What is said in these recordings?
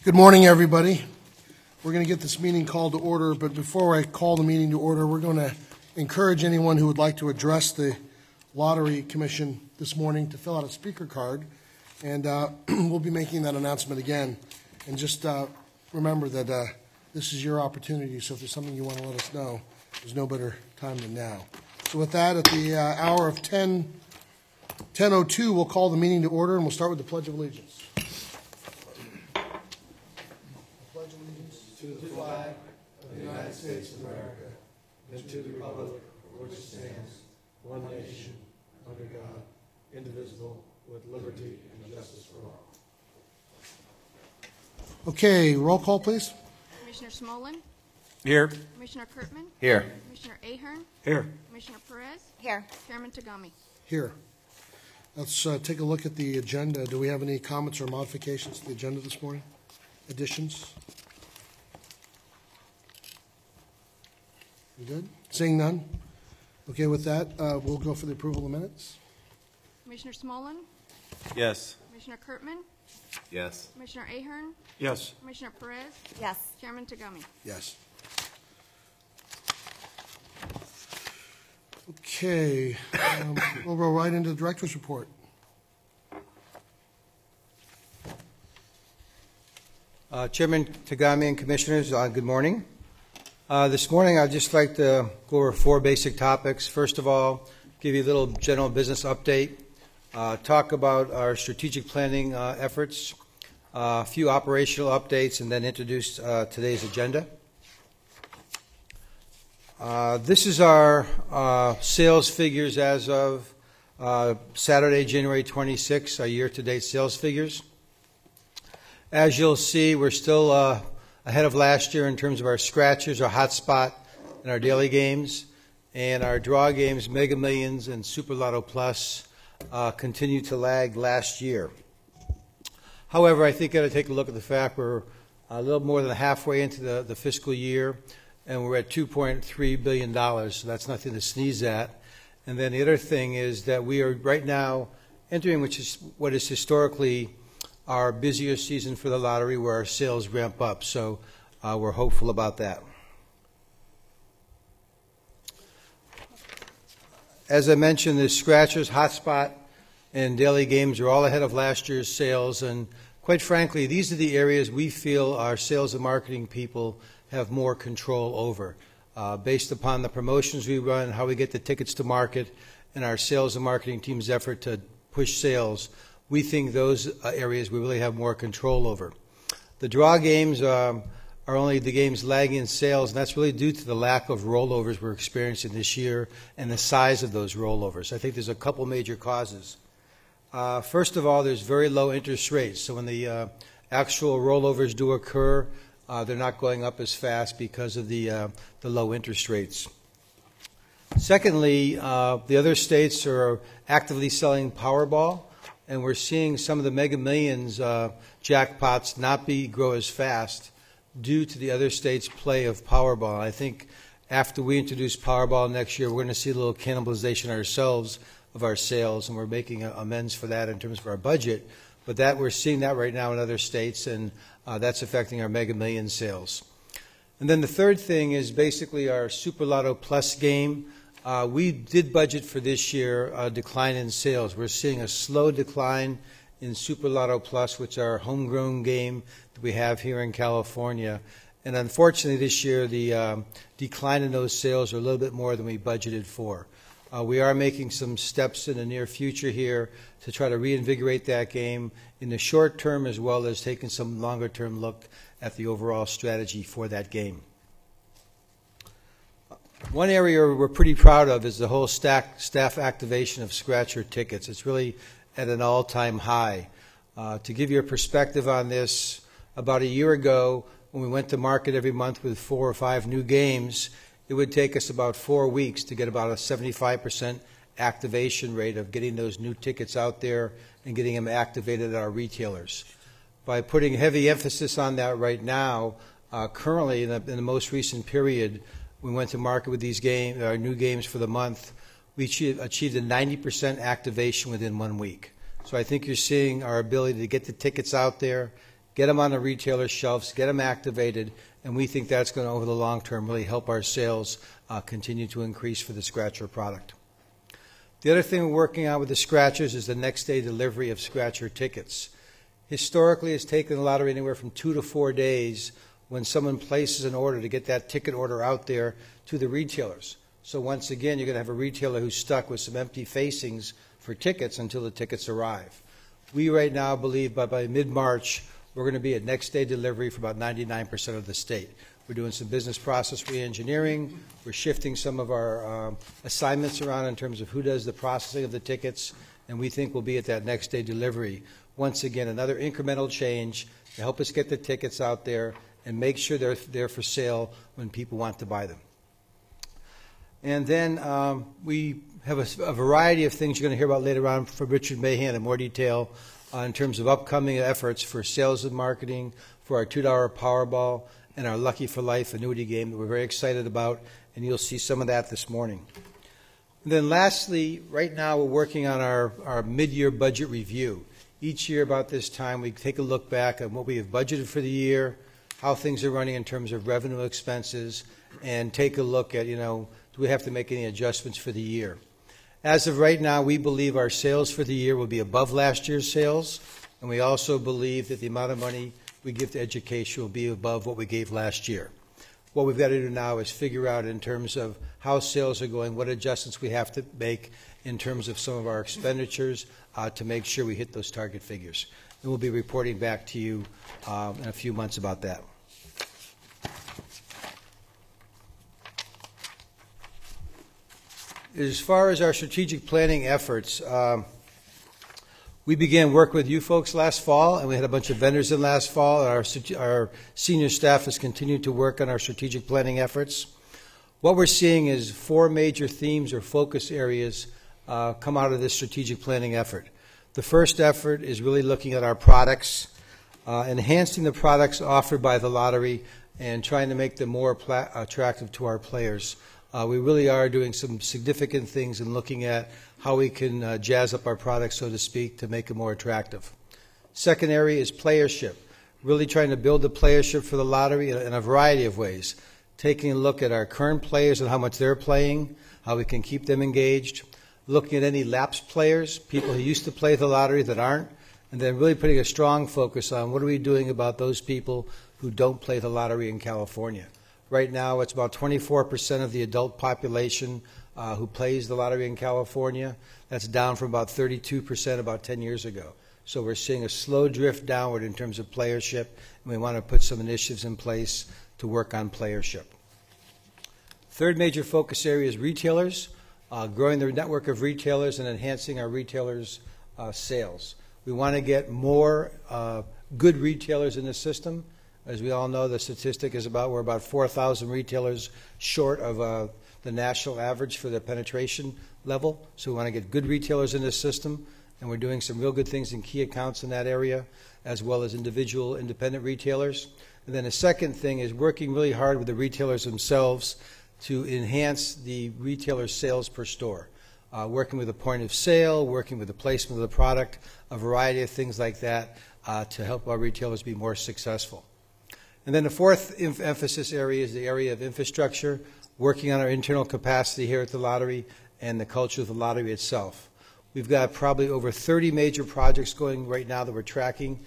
Good morning, everybody. We're going to get this meeting called to order, but before I call the meeting to order, we're going to encourage anyone who would like to address the Lottery Commission this morning to fill out a speaker card, and we'll be making that announcement again. And just remember that this is your opportunity, so if there's something you want to let us know, there's no better time than now. So with that, at the hour of 10:02, we'll call the meeting to order, and we'll start with the Pledge of Allegiance. To the flag of the United States of America, and to the republic for which it stands, one nation, under God, indivisible, with liberty and justice for all. Okay, roll call, please. Commissioner Smolin? Here. Commissioner Kurtman? Here. Commissioner Ahern? Here. Commissioner Perez? Here. Chairman Tagami? Here. Let's take a look at the agenda. Do we have any comments or modifications to the agenda this morning? Additions? You good? Seeing none? Okay, with that, we'll go for the approval of the minutes. Commissioner Smolin? Yes. Commissioner Kurtman? Yes. Commissioner Ahern? Yes. Commissioner Perez? Yes. Chairman Tagami? Yes. Okay, we'll go right into the director's report. Chairman Tagami and Commissioners, good morning. This morning I'd just like to go over four basic topics. First of all, give you a little general business update, talk about our strategic planning efforts, a few operational updates, and then introduce today's agenda. This is our sales figures as of Saturday, January 26, our year-to-date sales figures. As you'll see, we're still ahead of last year in terms of our scratchers, our hotspot, and our daily games. And our draw games, Mega Millions and Super Lotto Plus, continue to lag last year. However, I think you got to take a look at the fact we're a little more than halfway into the fiscal year, and we're at $2.3 billion, so that's nothing to sneeze at. And then the other thing is that we are right now entering what is historically our busier season for the lottery, where our sales ramp up. So we're hopeful about that. As I mentioned, the scratchers, hotspot, and daily games are all ahead of last year's sales. And quite frankly, these are the areas we feel our sales and marketing people have more control over. Based upon the promotions we run, how we get the tickets to market, and our sales and marketing team's effort to push sales, we think those areas we really have more control over. The draw games are only the games lagging in sales, and that's really due to the lack of rollovers we're experiencing this year and the size of those rollovers. I think there's a couple major causes. First of all, there's very low interest rates, so when the actual rollovers do occur, they're not going up as fast because of the low interest rates. Secondly, the other states are actively selling Powerball, and we're seeing some of the Mega Millions jackpots not grow as fast due to the other states' play of Powerball. I think after we introduce Powerball next year, we're going to see a little cannibalization ourselves of our sales, and we're making amends for that in terms of our budget. But that we're seeing that right now in other states, and that's affecting our Mega Millions sales. And then the third thing is basically our Super Lotto Plus game. We did budget for this year a decline in sales. We're seeing a slow decline in Super Lotto Plus, which is our homegrown game that we have here in California. And unfortunately this year the decline in those sales are a little bit more than we budgeted for. We are making some steps in the near future here to try to reinvigorate that game in the short term, as well as taking some longer term look at the overall strategy for that game. One area we're pretty proud of is the whole staff activation of scratcher tickets. It's really at an all-time high. To give you a perspective on this, about a year ago, when we went to market every month with 4 or 5 new games, it would take us about 4 weeks to get about a 75% activation rate of getting those new tickets out there and getting them activated at our retailers. By putting heavy emphasis on that right now, currently in the most recent period, we went to market with these our new games for the month. We achieved a 90% activation within 1 week. So I think you're seeing our ability to get the tickets out there get them on the retailer shelves, get them activated, and we think that's going to, over the long term, really help our sales continue to increase for the scratcher product. The other thing we're working on with the scratchers is the next day delivery of scratcher tickets. Historically, it's taken the lottery anywhere from 2 to 4 days when someone places an order to get that ticket order out there to the retailers. So once again, you're going to have a retailer who's stuck with some empty facings for tickets until the tickets arrive. We right now believe by mid-March, we're going to be at next day delivery for about 99% of the state. We're doing some business process re-engineering. We're shifting some of our assignments around in terms of who does the processing of the tickets, and we think we'll be at that next day delivery. Once again, another incremental change to help us get the tickets out there and make sure they're there for sale when people want to buy them. And then we have a variety of things you're going to hear about later on from Richard Mahan in more detail in terms of upcoming efforts for sales and marketing, for our $2 Powerball, and our Lucky for Life annuity game that we're very excited about, and you'll see some of that this morning. And then lastly, right now we're working on our mid-year budget review. Each year about this time we take a look back at what we have budgeted for the year, how things are running in terms of revenue expenses, and take a look at, do we have to make any adjustments for the year. As of right now, we believe our sales for the year will be above last year's sales, and we also believe that the amount of money we give to education will be above what we gave last year. What we've got to do now is figure out in terms of how sales are going, what adjustments we have to make in terms of some of our expenditures to make sure we hit those target figures. And we'll be reporting back to you in a few months about that. As far as our strategic planning efforts, we began work with you folks last fall, and we had a bunch of vendors in last fall. Our senior staff has continued to work on our strategic planning efforts. What we're seeing is 4 major themes or focus areas come out of this strategic planning effort. The first effort is really looking at our products, enhancing the products offered by the lottery, and trying to make them more attractive to our players. We really are doing some significant things in looking at how we can jazz up our products, so to speak, to make it more attractive. Second area is playership, really trying to build the playership for the lottery in a variety of ways, taking a look at our current players and how much they're playing, how we can keep them engaged, looking at any lapsed players, people who used to play the lottery that aren't, and then really putting a strong focus on what are we doing about those people who don't play the lottery in California. Right now, it's about 24% of the adult population who plays the lottery in California. That's down from about 32% about 10 years ago. So we're seeing a slow drift downward in terms of playership, and we want to put some initiatives in place to work on playership. Third major focus area is retailers, growing the network of retailers and enhancing our retailers' sales. We want to get more good retailers in the system. As we all know, the statistic is we're about 4,000 retailers short of the national average for the penetration level. So we want to get good retailers in this system, and we're doing some real good things in key accounts in that area, as well as individual independent retailers. And then the second thing is working really hard with the retailers themselves to enhance the retailer sales per store. Working with the point of sale, working with the placement of the product, a variety of things like that to help our retailers be more successful. And then the fourth emphasis area is the area of infrastructure, working on our internal capacity here at the lottery and the culture of the lottery itself. We've got probably over 30 major projects going right now that we're tracking,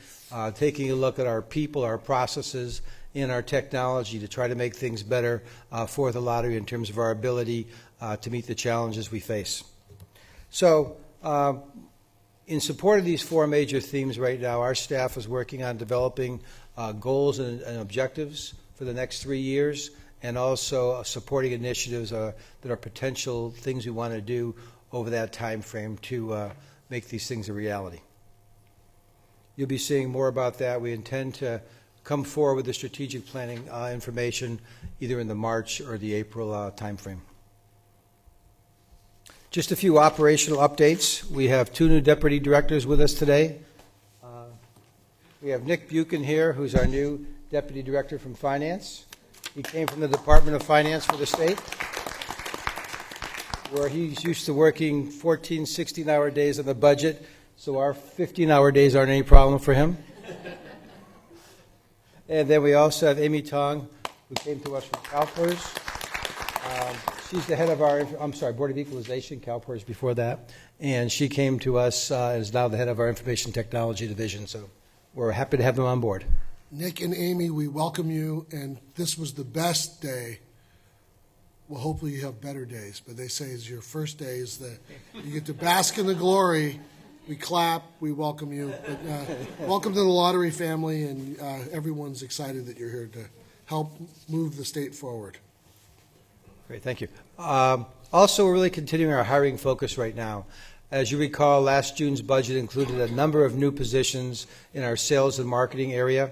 taking a look at our people, our processes, and our technology to try to make things better for the lottery in terms of our ability to meet the challenges we face. So in support of these 4 major themes right now, our staff is working on developing goals and objectives for the next 3 years, and also supporting initiatives that are potential things we want to do over that time frame to make these things a reality. You'll be seeing more about that. We intend to come forward with the strategic planning information either in the March or the April time frame. Just a few operational updates. We have 2 new deputy directors with us today. We have Nick Buchan here, who's our new deputy director from finance. He came from the Department of Finance for the state, where he's used to working 14, 16-hour days on the budget, so our 15-hour days aren't any problem for him. And then we also have Amy Tong, who came to us from CalPERS. She's the head of our, Board of Equalization, CalPERS before that. And she came to us and is now the head of our Information Technology Division. So we're happy to have them on board. Nick and Amy, we welcome you, and this was the best day. Well, hopefully you have better days, but they say it's your first day is that you get to bask in the glory. We clap, we welcome you. But, welcome to the lottery family, and everyone's excited that you're here to help move the state forward. Great, thank you. Also, we're really continuing our hiring focus right now. As you recall, last June's budget included a number of new positions in our sales and marketing area.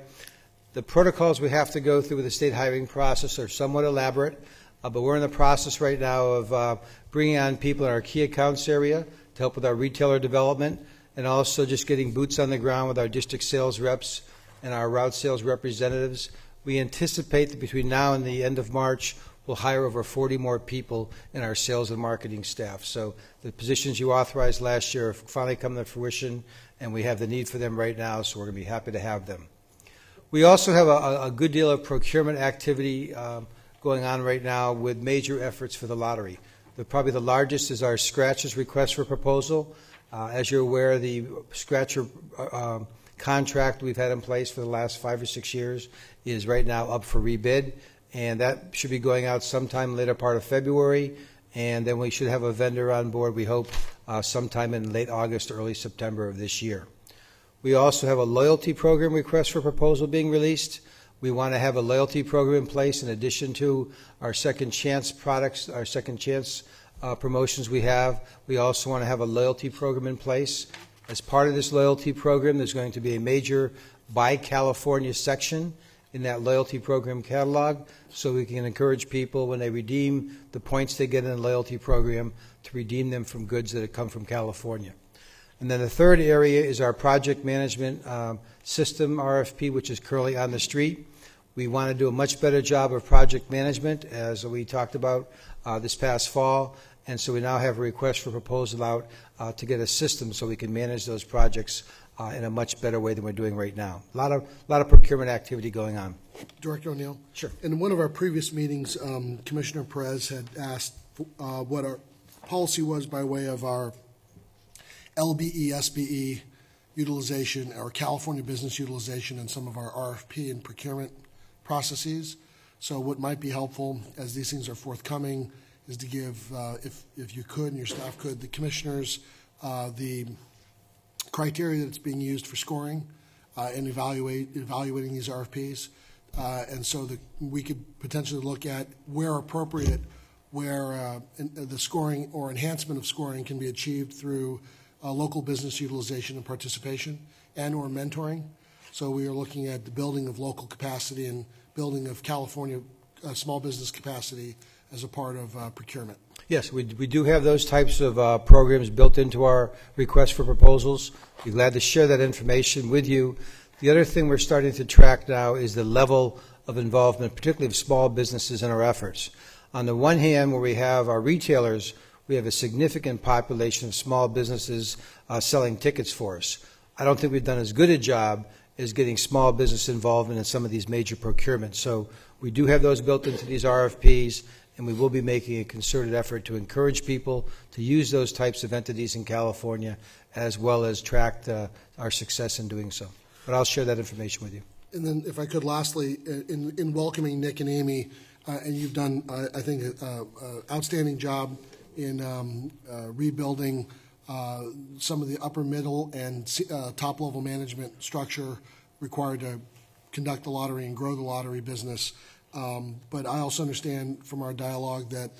The protocols we have to go through with the state hiring process are somewhat elaborate, but we're in the process right now of bringing on people in our key accounts area to help with our retailer development, and also just getting boots on the ground with our district sales reps and our route sales representatives. We anticipate that between now and the end of March, we'll hire over 40 more people in our sales and marketing staff. So the positions you authorized last year have finally come to fruition, and we have the need for them right now, so we're going to be happy to have them. We also have a good deal of procurement activity going on right now with major efforts for the lottery. Probably the largest is our Scratchers request for proposal. As you're aware, the Scratcher contract we've had in place for the last 5 or 6 years is right now up for rebid, and that should be going out sometime later part of February, and then we should have a vendor on board, we hope, sometime in late August, early September of this year. We also have a loyalty program request for proposal being released. We want to have a loyalty program in place in addition to our second chance products, our second chance promotions we have. We also want to have a loyalty program in place. As part of this loyalty program, there's going to be a major Buy California section in that loyalty program catalog, so we can encourage people when they redeem the points they get in the loyalty program to redeem them from goods that have come from California. And then the third area is our project management system RFP, which is currently on the street. We want to do a much better job of project management, as we talked about this past fall, and so we now have a request for proposal out to get a system so we can manage those projects in a much better way than we're doing right now. A lot of procurement activity going on. Director O'Neill? Sure. In one of our previous meetings, Commissioner Perez had asked what our policy was by way of our LBE, SBE utilization, or California business utilization, and some of our RFP and procurement processes. So what might be helpful, as these things are forthcoming, is to give, if you could and your staff could, the commissioners the criteria that's being used for scoring and evaluating these RFPs. And so that we could potentially look at where appropriate, where the scoring or enhancement of scoring can be achieved through local business utilization and participation and or mentoring. So we are looking at the building of local capacity and building of California small business capacity as a part of procurement. Yes, we do have those types of programs built into our request for proposals. We're glad to share that information with you. The other thing we're starting to track now is the level of involvement, particularly of small businesses in our efforts. On the one hand, where we have our retailers, we have a significant population of small businesses selling tickets for us. I don't think we've done as good a job as getting small business involvement in some of these major procurements. So we do have those built into these RFPs, and we will be making a concerted effort to encourage people to use those types of entities in California, as well as track our success in doing so. But I'll share that information with you. And then if I could lastly, in welcoming Nick and Amy, and you've done, I think, an outstanding job in rebuilding some of the upper middle and top level management structure required to conduct the lottery and grow the lottery business. But I also understand from our dialogue that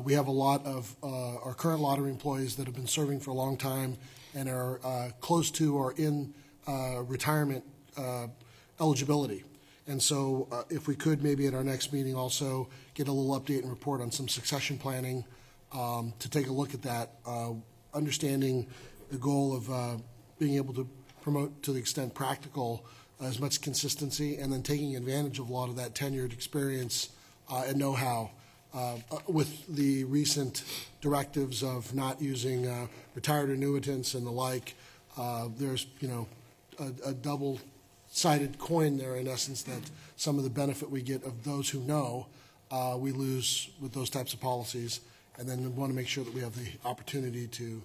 we have a lot of our current lottery employees that have been serving for a long time and are close to or in retirement eligibility. And so if we could maybe at our next meeting also get a little update and report on some succession planning to take a look at that, understanding the goal of being able to promote to the extent practical as much consistency, and then taking advantage of a lot of that tenured experience and know-how with the recent directives of not using retired annuitants and the like. There's, a double sided coin there, in essence, that some of the benefit we get of those who know, we lose with those types of policies. And then we want to make sure that we have the opportunity to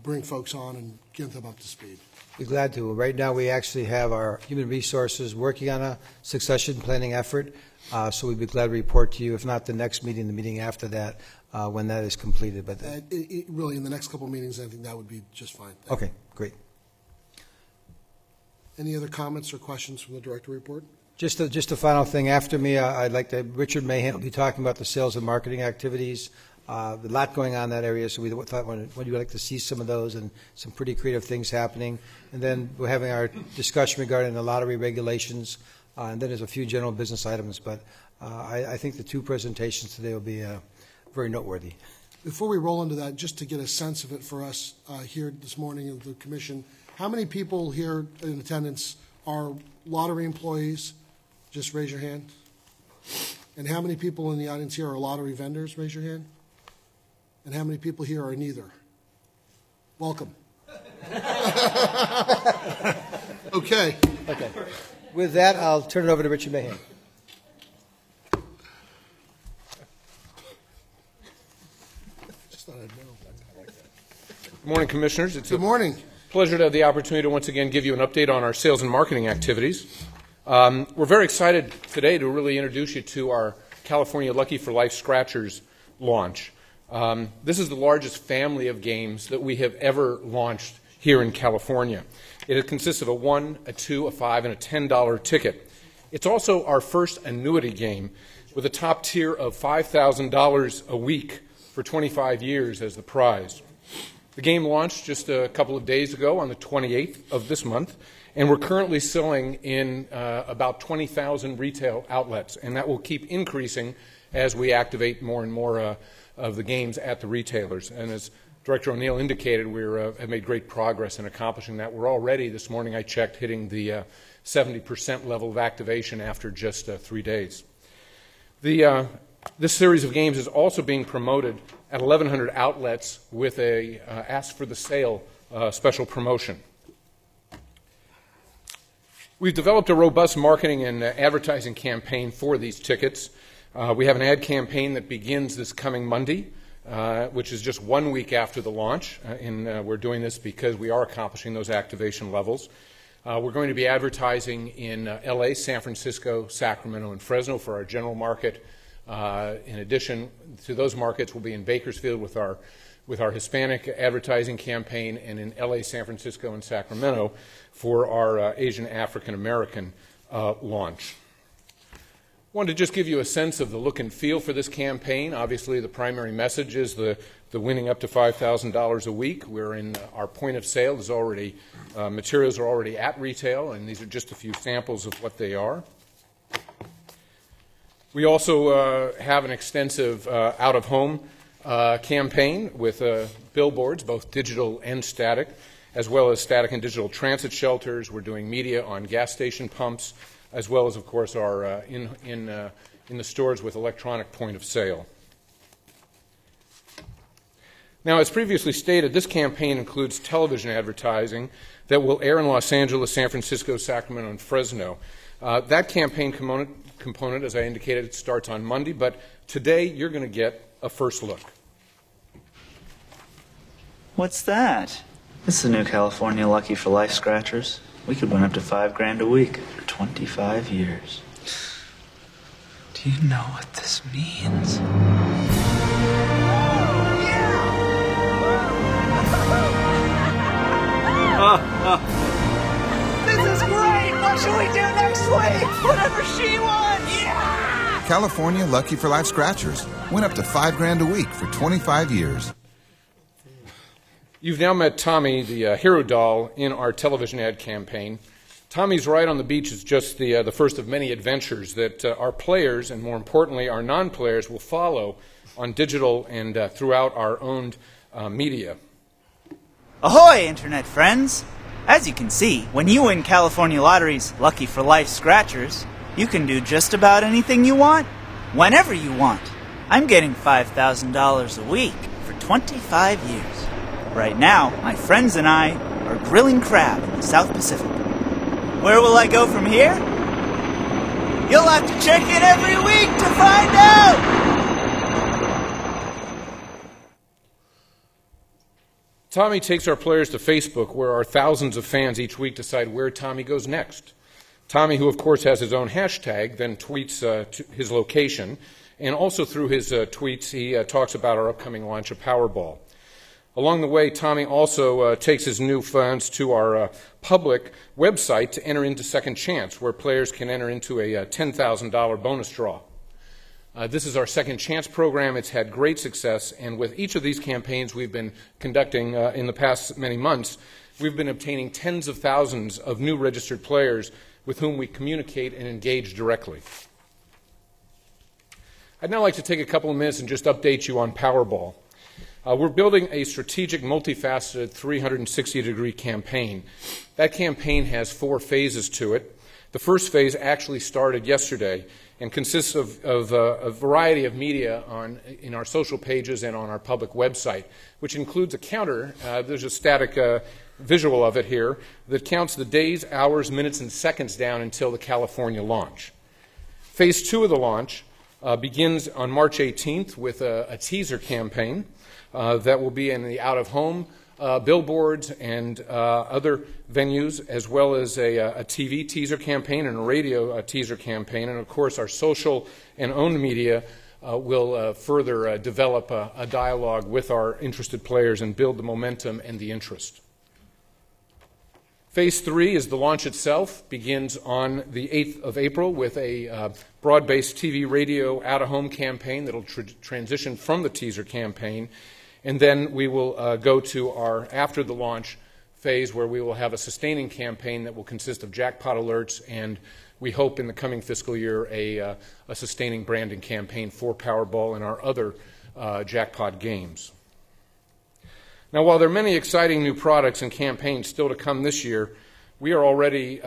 bring folks on and get them up to speed. Be glad to. Right now, we actually have our human resources working on a succession planning effort, so we'd be glad to report to you, if not the next meeting, the meeting after that, when that is completed. But Really, in the next couple of meetings, I think that would be just fine. okay, great. Any other comments or questions from the director report? Just a final thing. After me, I'd like to, Richard Mahan will be talking about the sales and marketing activities. A lot going on in that area, so we thought would you like to see some of those and some pretty creative things happening. And then we're having our discussion regarding the lottery regulations, and then there's a few general business items. But I think the two presentations today will be very noteworthy. Before we roll into that, just to get a sense of it for us here this morning of the commission, how many people here in attendance are lottery employees? Just raise your hand. And how many people in the audience here are lottery vendors? Raise your hand. And how many people here are neither? Welcome. Okay. Okay. With that, I'll turn it over to Richard Mahan. Just thought I'd know. Good morning, Commissioners. It's Good morning. a pleasure to have the opportunity to once again give you an update on our sales and marketing activities. We're very excited today to really introduce you to our California Lucky for Life Scratchers launch. This is the largest family of games that we have ever launched here in California. It consists of a $1, a $2, a $5, and a $10 ticket. It's also our first annuity game with a top tier of $5,000 a week for 25 years as the prize. The game launched just a couple of days ago on the 28th of this month, and we're currently selling in about 20,000 retail outlets, and that will keep increasing as we activate more and more of the games at the retailers. And as Director O'Neill indicated, we have made great progress in accomplishing that. We're already, this morning I checked, hitting the 70% level of activation after just 3 days. This series of games is also being promoted at 1,100 outlets with a Ask for the Sale special promotion. We've developed a robust marketing and advertising campaign for these tickets. We have an ad campaign that begins this coming Monday, which is just 1 week after the launch, and we're doing this because we are accomplishing those activation levels. We're going to be advertising in LA, San Francisco, Sacramento, and Fresno for our general market. In addition to those markets, we'll be in Bakersfield with our Hispanic advertising campaign, and in LA, San Francisco, and Sacramento for our Asian African American launch. Wanted to just give you a sense of the look and feel for this campaign. Obviously, the primary message is the winning up to $5,000 a week. We're in our point of sale. There's already materials are already at retail, and these are just a few samples of what they are. We also have an extensive out-of-home campaign with billboards, both digital and static, as well as static and digital transit shelters. We're doing media on gas station pumps, as well as, of course, our in the stores with electronic point of sale. Now, as previously stated, this campaign includes television advertising that will air in Los Angeles, San Francisco, Sacramento, and Fresno. That campaign component, as I indicated, starts on Monday, but today you're going to get a first look. What's that? It's the new California Lucky for Life Scratchers. We could win up to $5 grand a week for 25 years. Do you know what this means? This is great! What should we do next week? Whatever she wants! Yeah! California Lucky for Life Scratchers. Win up to $5 grand a week for 25 years. You've now met Tommy, the hero doll, in our television ad campaign. Tommy's Ride on the Beach is just the first of many adventures that our players, and more importantly, our non-players, will follow on digital and throughout our owned media. Ahoy, Internet friends! As you can see, when you win California Lottery's Lucky for Life Scratchers, you can do just about anything you want, whenever you want. I'm getting $5,000 a week for 25 years. Right now, my friends and I are grilling crab in the South Pacific. Where will I go from here? You'll have to check in every week to find out! Tommy takes our players to Facebook, where our thousands of fans each week decide where Tommy goes next. Tommy, who of course has his own hashtag, then tweets his location, and also through his tweets he talks about our upcoming launch of Powerball. Along the way, Tommy also takes his new fans to our public website to enter into Second Chance, where players can enter into a $10,000 bonus draw. This is our Second Chance program. It's had great success, and with each of these campaigns we've been conducting in the past many months, we've been obtaining tens of thousands of new registered players with whom we communicate and engage directly. I'd now like to take a couple of minutes and just update you on Powerball. We're building a strategic, multifaceted, 360-degree campaign. That campaign has 4 phases to it. The first phase actually started yesterday and consists of a variety of media in our social pages and on our public website, which includes a counter. There's a static visual of it here that counts the days, hours, minutes, and seconds down until the California launch. Phase 2 of the launch begins on March 18th with a teaser campaign that will be in the out-of-home billboards and other venues, as well as a TV teaser campaign and a radio teaser campaign. And of course, our social and owned media will further develop a dialogue with our interested players and build the momentum and the interest. Phase 3 is the launch itself, begins on the 8th of April with a broad-based TV, radio, out-of-home campaign that will transition from the teaser campaign. And then we will go to our after the launch phase, where we will have a sustaining campaign that will consist of jackpot alerts, and we hope in the coming fiscal year a sustaining branding campaign for Powerball and our other jackpot games. Now, while there are many exciting new products and campaigns still to come this year, we are already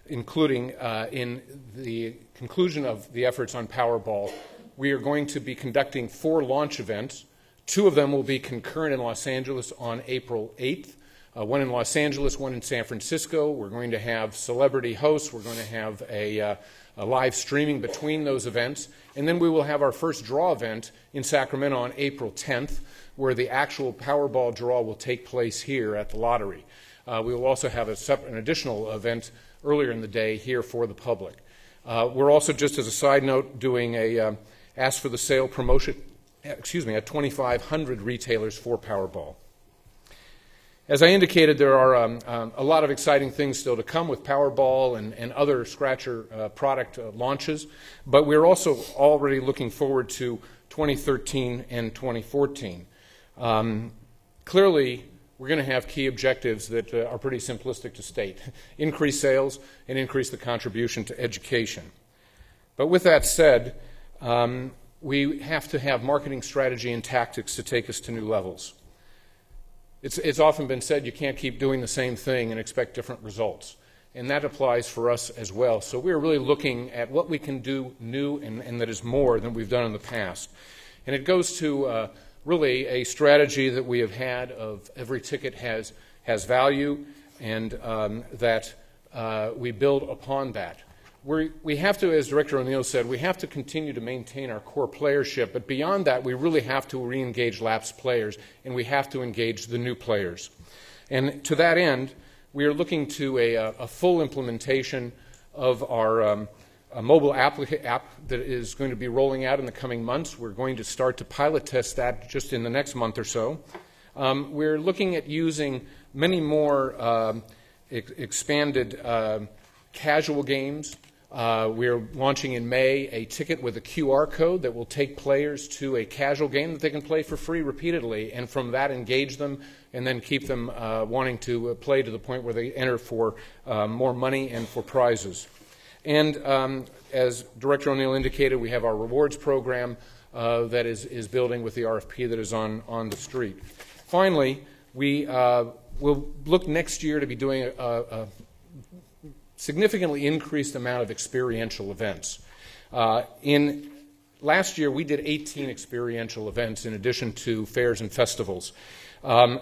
including in the conclusion of the efforts on Powerball, we are going to be conducting 4 launch events. 2 of them will be concurrent in Los Angeles on April 8th, one in Los Angeles, one in San Francisco. We're going to have celebrity hosts. We're going to have a live streaming between those events. And then we will have our first draw event in Sacramento on April 10th, where the actual Powerball draw will take place here at the lottery. We will also have an additional event earlier in the day here for the public. We're also, just as a side note, doing a ask for the sale promotion at 2,500 retailers for Powerball. As I indicated, there are a lot of exciting things still to come with Powerball and other Scratcher product launches, but we're also already looking forward to 2013 and 2014. Clearly, we're going to have key objectives that are pretty simplistic to state. Increase sales and increase the contribution to education. But with that said, we have to have marketing strategy and tactics to take us to new levels. It's often been said you can't keep doing the same thing and expect different results. And that applies for us as well. So we're really looking at what we can do new and that is more than we've done in the past. And it goes to really a strategy that we have had of every ticket has value, and that we build upon that. We have to, as Director O'Neill said, we have to continue to maintain our core playership, but beyond that, we really have to re-engage lapsed players, and we have to engage the new players. And to that end, we are looking to a full implementation of our mobile app that is going to be rolling out in the coming months. We're going to start to pilot test that just in the next month or so. We're looking at using many more expanded casual games. We're launching in May a ticket with a QR code that will take players to a casual game that they can play for free repeatedly, and from that engage them and then keep them wanting to play to the point where they enter for more money and for prizes. And as Director O'Neill indicated, we have our rewards program that is building with the RFP that is on the street. Finally, we will look next year to be doing a significantly increased amount of experiential events. Last year, we did 18 experiential events in addition to fairs and festivals.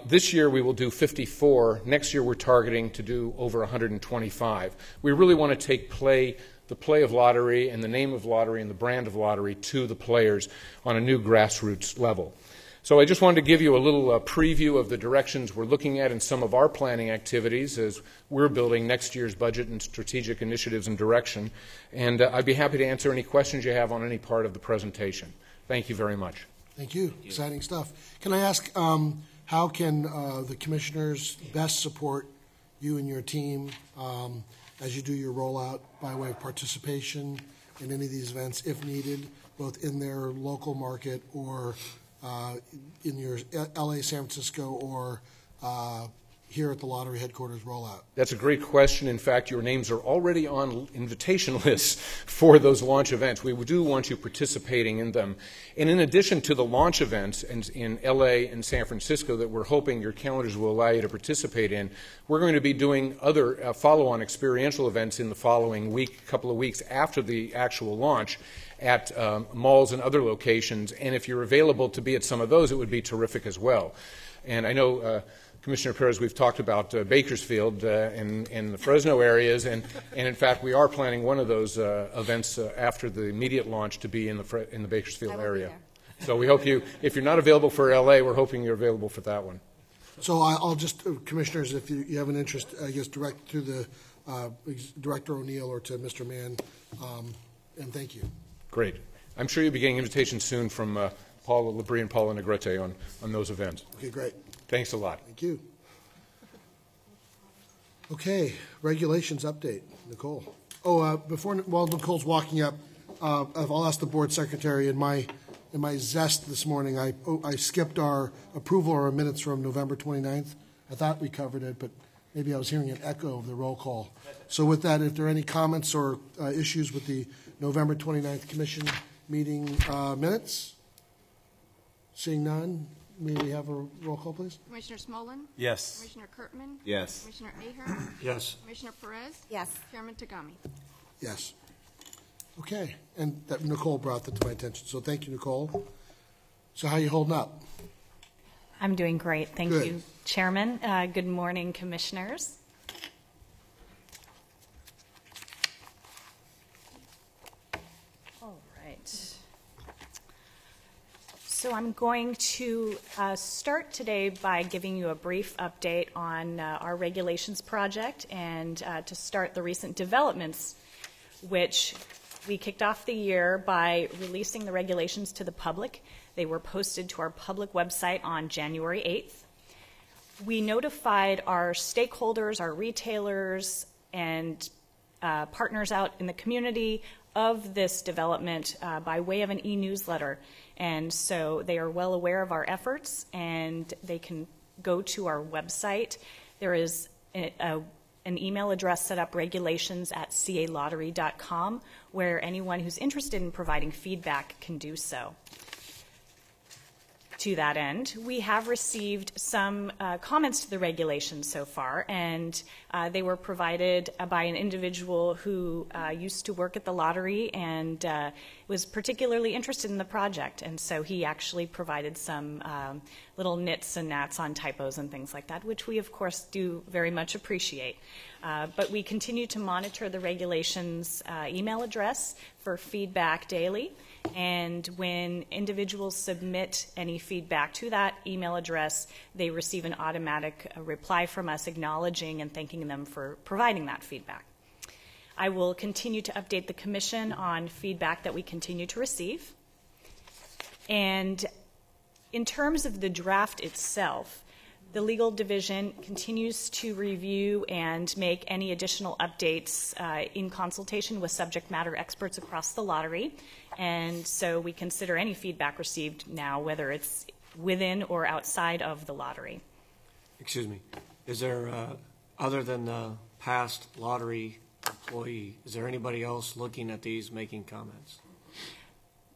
This year we will do 54. Next year we're targeting to do over 125. We really want to take the play of lottery and the name of lottery and the brand of lottery to the players on a new grassroots level. So I just wanted to give you a little preview of the directions we're looking at in some of our planning activities as we're building next year's budget and strategic initiatives and direction. And I'd be happy to answer any questions you have on any part of the presentation. Thank you very much. Thank you. Exciting stuff. Can I ask, how can the commissioners best support you and your team as you do your rollout by way of participation in any of these events, if needed, both in their local market or in your LA, San Francisco, or here at the lottery headquarters rollout? That's a great question. In fact, your names are already on invitation lists for those launch events. We do want you participating in them. And in addition to the launch events in LA and San Francisco that we're hoping your calendars will allow you to participate in, we're going to be doing other follow-on experiential events in the following week, couple of weeks after the actual launch at malls and other locations. And if you're available to be at some of those, it would be terrific as well. And I know, Commissioner Perez, we've talked about Bakersfield and the Fresno areas, and in fact, we are planning one of those events after the immediate launch to be in the Bakersfield area. So we hope you, if you're not available for LA, we're hoping you're available for that one. So I'll just, Commissioners, if you have an interest, I guess direct to the Director O'Neill or to Mr. Mann, and thank you. Great. I'm sure you'll be getting invitations soon from Paula Labrie and Paula Negrete on those events. Okay, great. Thanks a lot. Thank you. Okay, regulations update. Nicole. Oh, while Nicole's walking up, I'll ask the board secretary. In my zest this morning, I skipped our approval of our minutes from November 29th. I thought we covered it, but maybe I was hearing an echo of the roll call. So with that, if there are any comments or issues with the November 29th commission meeting minutes, seeing none, may we have a roll call, please? Commissioner Smolin? Yes. Commissioner Kurtman? Yes. Commissioner Ahern? Yes. Commissioner Perez? Yes. Chairman Tagami? Yes. Okay, and that Nicole brought that to my attention, so thank you, Nicole. So how are you holding up? I'm doing great, thank Good. you, Chairman. Good morning, Commissioners. All right. So I'm going to start today by giving you a brief update on our regulations project and to start the recent developments, which we kicked off the year by releasing the regulations to the public. They were posted to our public website on January 8th. We notified our stakeholders, our retailers, and partners out in the community of this development by way of an e-newsletter. And so they are well aware of our efforts, and they can go to our website. There is an email address set up, regulations@calottery.com, where anyone who's interested in providing feedback can do so. To that end, we have received some comments to the regulations so far, and they were provided by an individual who used to work at the lottery and was particularly interested in the project, and so he actually provided some little nits and nats on typos and things like that, which we of course do very much appreciate. But we continue to monitor the regulations email address for feedback daily. And when individuals submit any feedback to that email address, they receive an automatic reply from us acknowledging and thanking them for providing that feedback. I will continue to update the Commission on feedback that we continue to receive. And in terms of the draft itself, the Legal Division continues to review and make any additional updates in consultation with subject matter experts across the lottery. And so we consider any feedback received now, whether it's within or outside of the lottery. Excuse me. Is there, other than the past lottery employee, is there anybody else looking at these making comments?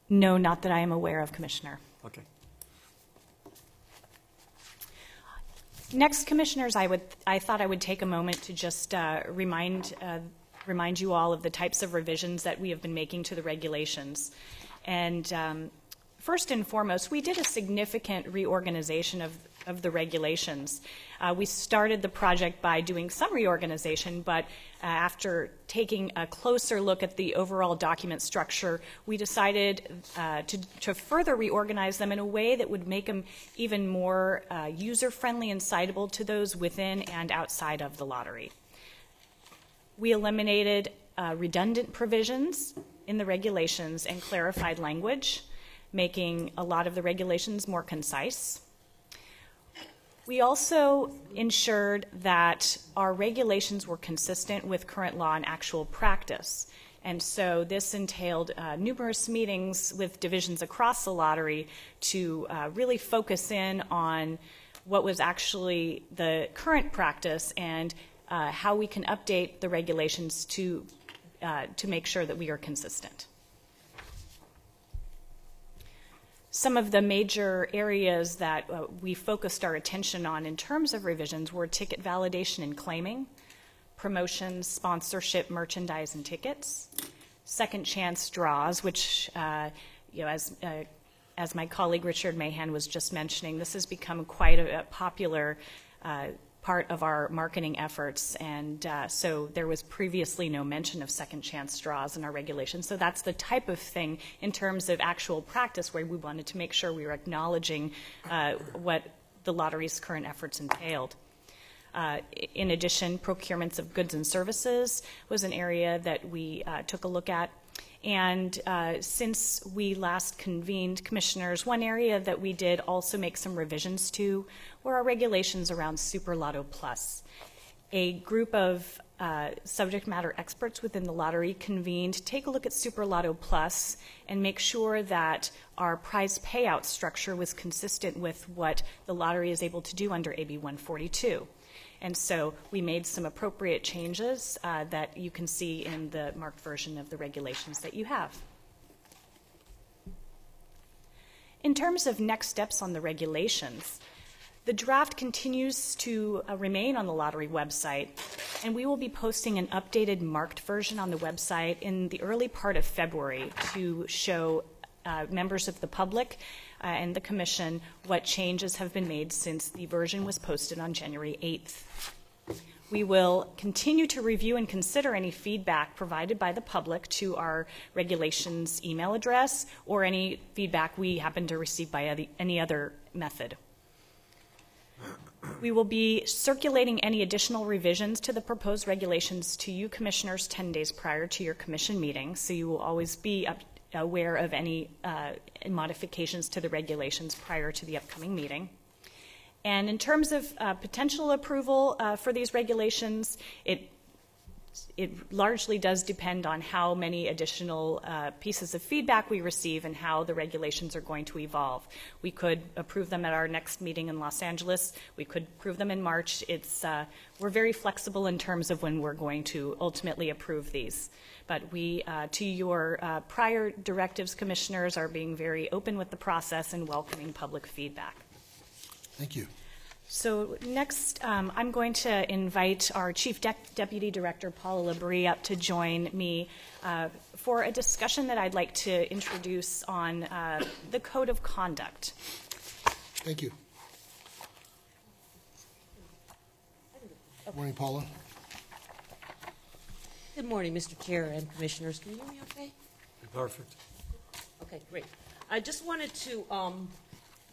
No, not that I am aware of, Commissioner. Okay. Next, Commissioners, I thought I would take a moment to just remind you all of the types of revisions that we have been making to the regulations. And first and foremost, we did a significant reorganization of of the regulations. We started the project by doing some reorganization, but after taking a closer look at the overall document structure, we decided to further reorganize them in a way that would make them even more user-friendly and citable to those within and outside of the lottery. We eliminated redundant provisions in the regulations and clarified language, making a lot of the regulations more concise. We also ensured that our regulations were consistent with current law and actual practice. And so this entailed numerous meetings with divisions across the lottery to really focus in on what was actually the current practice and how we can update the regulations to make sure that we are consistent. Some of the major areas that we focused our attention on in terms of revisions were ticket validation and claiming, promotions, sponsorship, merchandise, and tickets, second chance draws, which, as my colleague Richard Mahan was just mentioning, this has become quite a popular part of our marketing efforts, and so there was previously no mention of second chance draws in our regulations. So that's the type of thing in terms of actual practice where we wanted to make sure we were acknowledging what the lottery's current efforts entailed. In addition, procurements of goods and services was an area that we took a look at. And since we last convened, commissioners, one area that we did also make some revisions to were our regulations around Super Lotto Plus. A group of subject matter experts within the lottery convened to take a look at Super Lotto Plus and make sure that our prize payout structure was consistent with what the lottery is able to do under AB 142. And so we made some appropriate changes that you can see in the marked version of the regulations that you have. In terms of next steps on the regulations, the draft continues to remain on the lottery website, and we will be posting an updated marked version on the website in the early part of February to show members of the public and the Commission what changes have been made since the version was posted on January 8th. We will continue to review and consider any feedback provided by the public to our regulations email address or any feedback we happen to receive by any other method. We will be circulating any additional revisions to the proposed regulations to you, Commissioners, 10 days prior to your Commission meeting, so you will always be aware of any modifications to the regulations prior to the upcoming meeting. And in terms of potential approval for these regulations, it largely does depend on how many additional pieces of feedback we receive and how the regulations are going to evolve. We could approve them at our next meeting in Los Angeles. We could approve them in March. We're very flexible in terms of when we're going to ultimately approve these. But we, to your prior directives, Commissioners, are being very open with the process and welcoming public feedback. Thank you. So next, I'm going to invite our Chief Deputy Director, Paula Labrie, up to join me for a discussion that I'd like to introduce on the Code of Conduct. Thank you. Good morning, Paula. Good morning, Mr. Chair and Commissioners. Can you hear me okay? Perfect. Okay, great. I just wanted to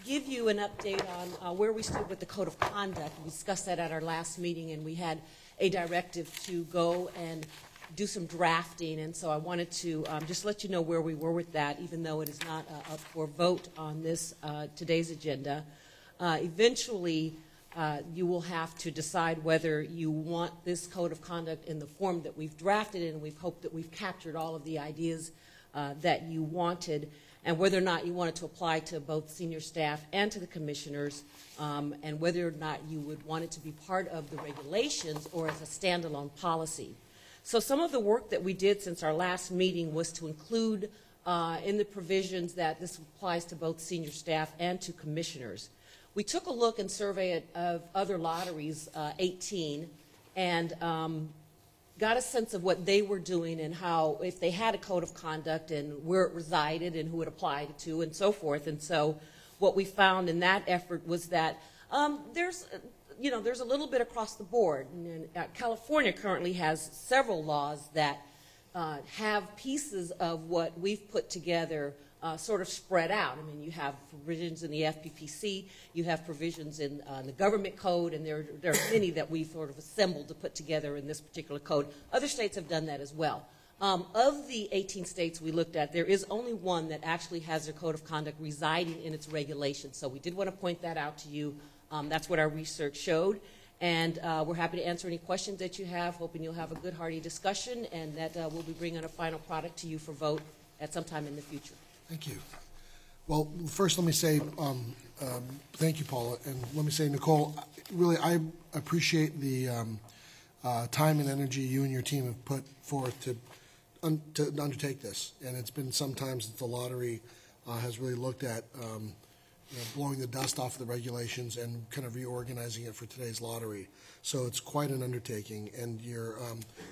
give you an update on where we stood with the Code of Conduct. We discussed that at our last meeting, and we had a directive to go and do some drafting, and so I wanted to just let you know where we were with that, even though it is not up for vote on this today's agenda. Eventually, you will have to decide whether you want this Code of Conduct in the form that we've drafted it, and we've hoped that we've captured all of the ideas that you wanted, and whether or not you want it to apply to both senior staff and to the commissioners, and whether or not you would want it to be part of the regulations or as a standalone policy. So some of the work that we did since our last meeting was to include in the provisions that this applies to both senior staff and to commissioners. We took a look and survey of other lotteries, 18, and got a sense of what they were doing and how, if they had a code of conduct and where it resided and who it applied to and so forth. And so what we found in that effort was that There's a little bit across the board. And, California currently has several laws that have pieces of what we've put together sort of spread out. I mean, you have provisions in the FPPC, you have provisions in the government code, and there are many that we've sort of assembled to put together in this particular code. Other states have done that as well. Of the 18 states we looked at, there is only one that actually has their code of conduct residing in its regulations. So we did want to point that out to you. That's what our research showed. And we're happy to answer any questions that you have, hoping you'll have a good, hearty discussion, and that we'll be bringing a final product to you for vote at some time in the future. Thank you. Well, first let me say thank you, Paula, and let me say, Nicole, really I appreciate the time and energy you and your team have put forth to undertake this. And it's been some time since the lottery has really looked at blowing the dust off the regulations and kind of reorganizing it for today's lottery. So it's quite an undertaking, and your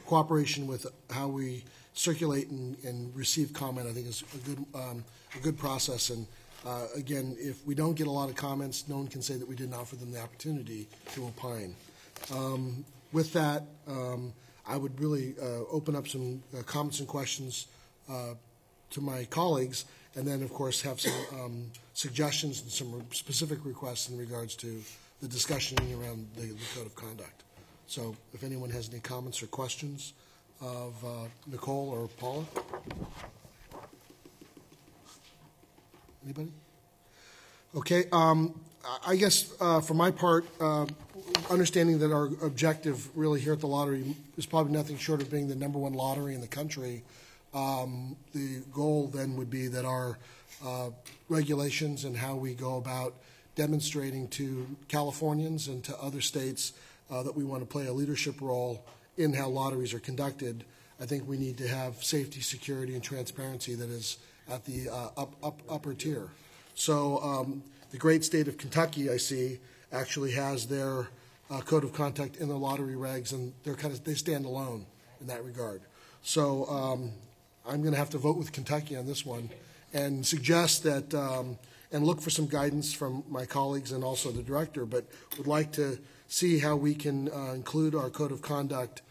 cooperation with how we circulate and receive comment, I think, is a good process. And again, if we don't get a lot of comments, no one can say that we didn't offer them the opportunity to opine. With that, I would really open up some comments and questions to my colleagues, and then, of course, have some suggestions and some specific requests in regards to the discussion around the Code of Conduct. So if anyone has any comments or questions of Nicole or Paula? Anybody? Okay. I guess for my part, understanding that our objective really here at the lottery is probably nothing short of being the #1 lottery in the country, the goal then would be that our regulations and how we go about demonstrating to Californians and to other states that we want to play a leadership role in how lotteries are conducted. I think we need to have safety, security, and transparency that is at the upper tier. So the great state of Kentucky, I see, actually has their code of conduct in their lottery regs, and they stand alone in that regard. So I'm going to have to vote with Kentucky on this one and suggest that and look for some guidance from my colleagues and also the director, but would like to see how we can include our code of conduct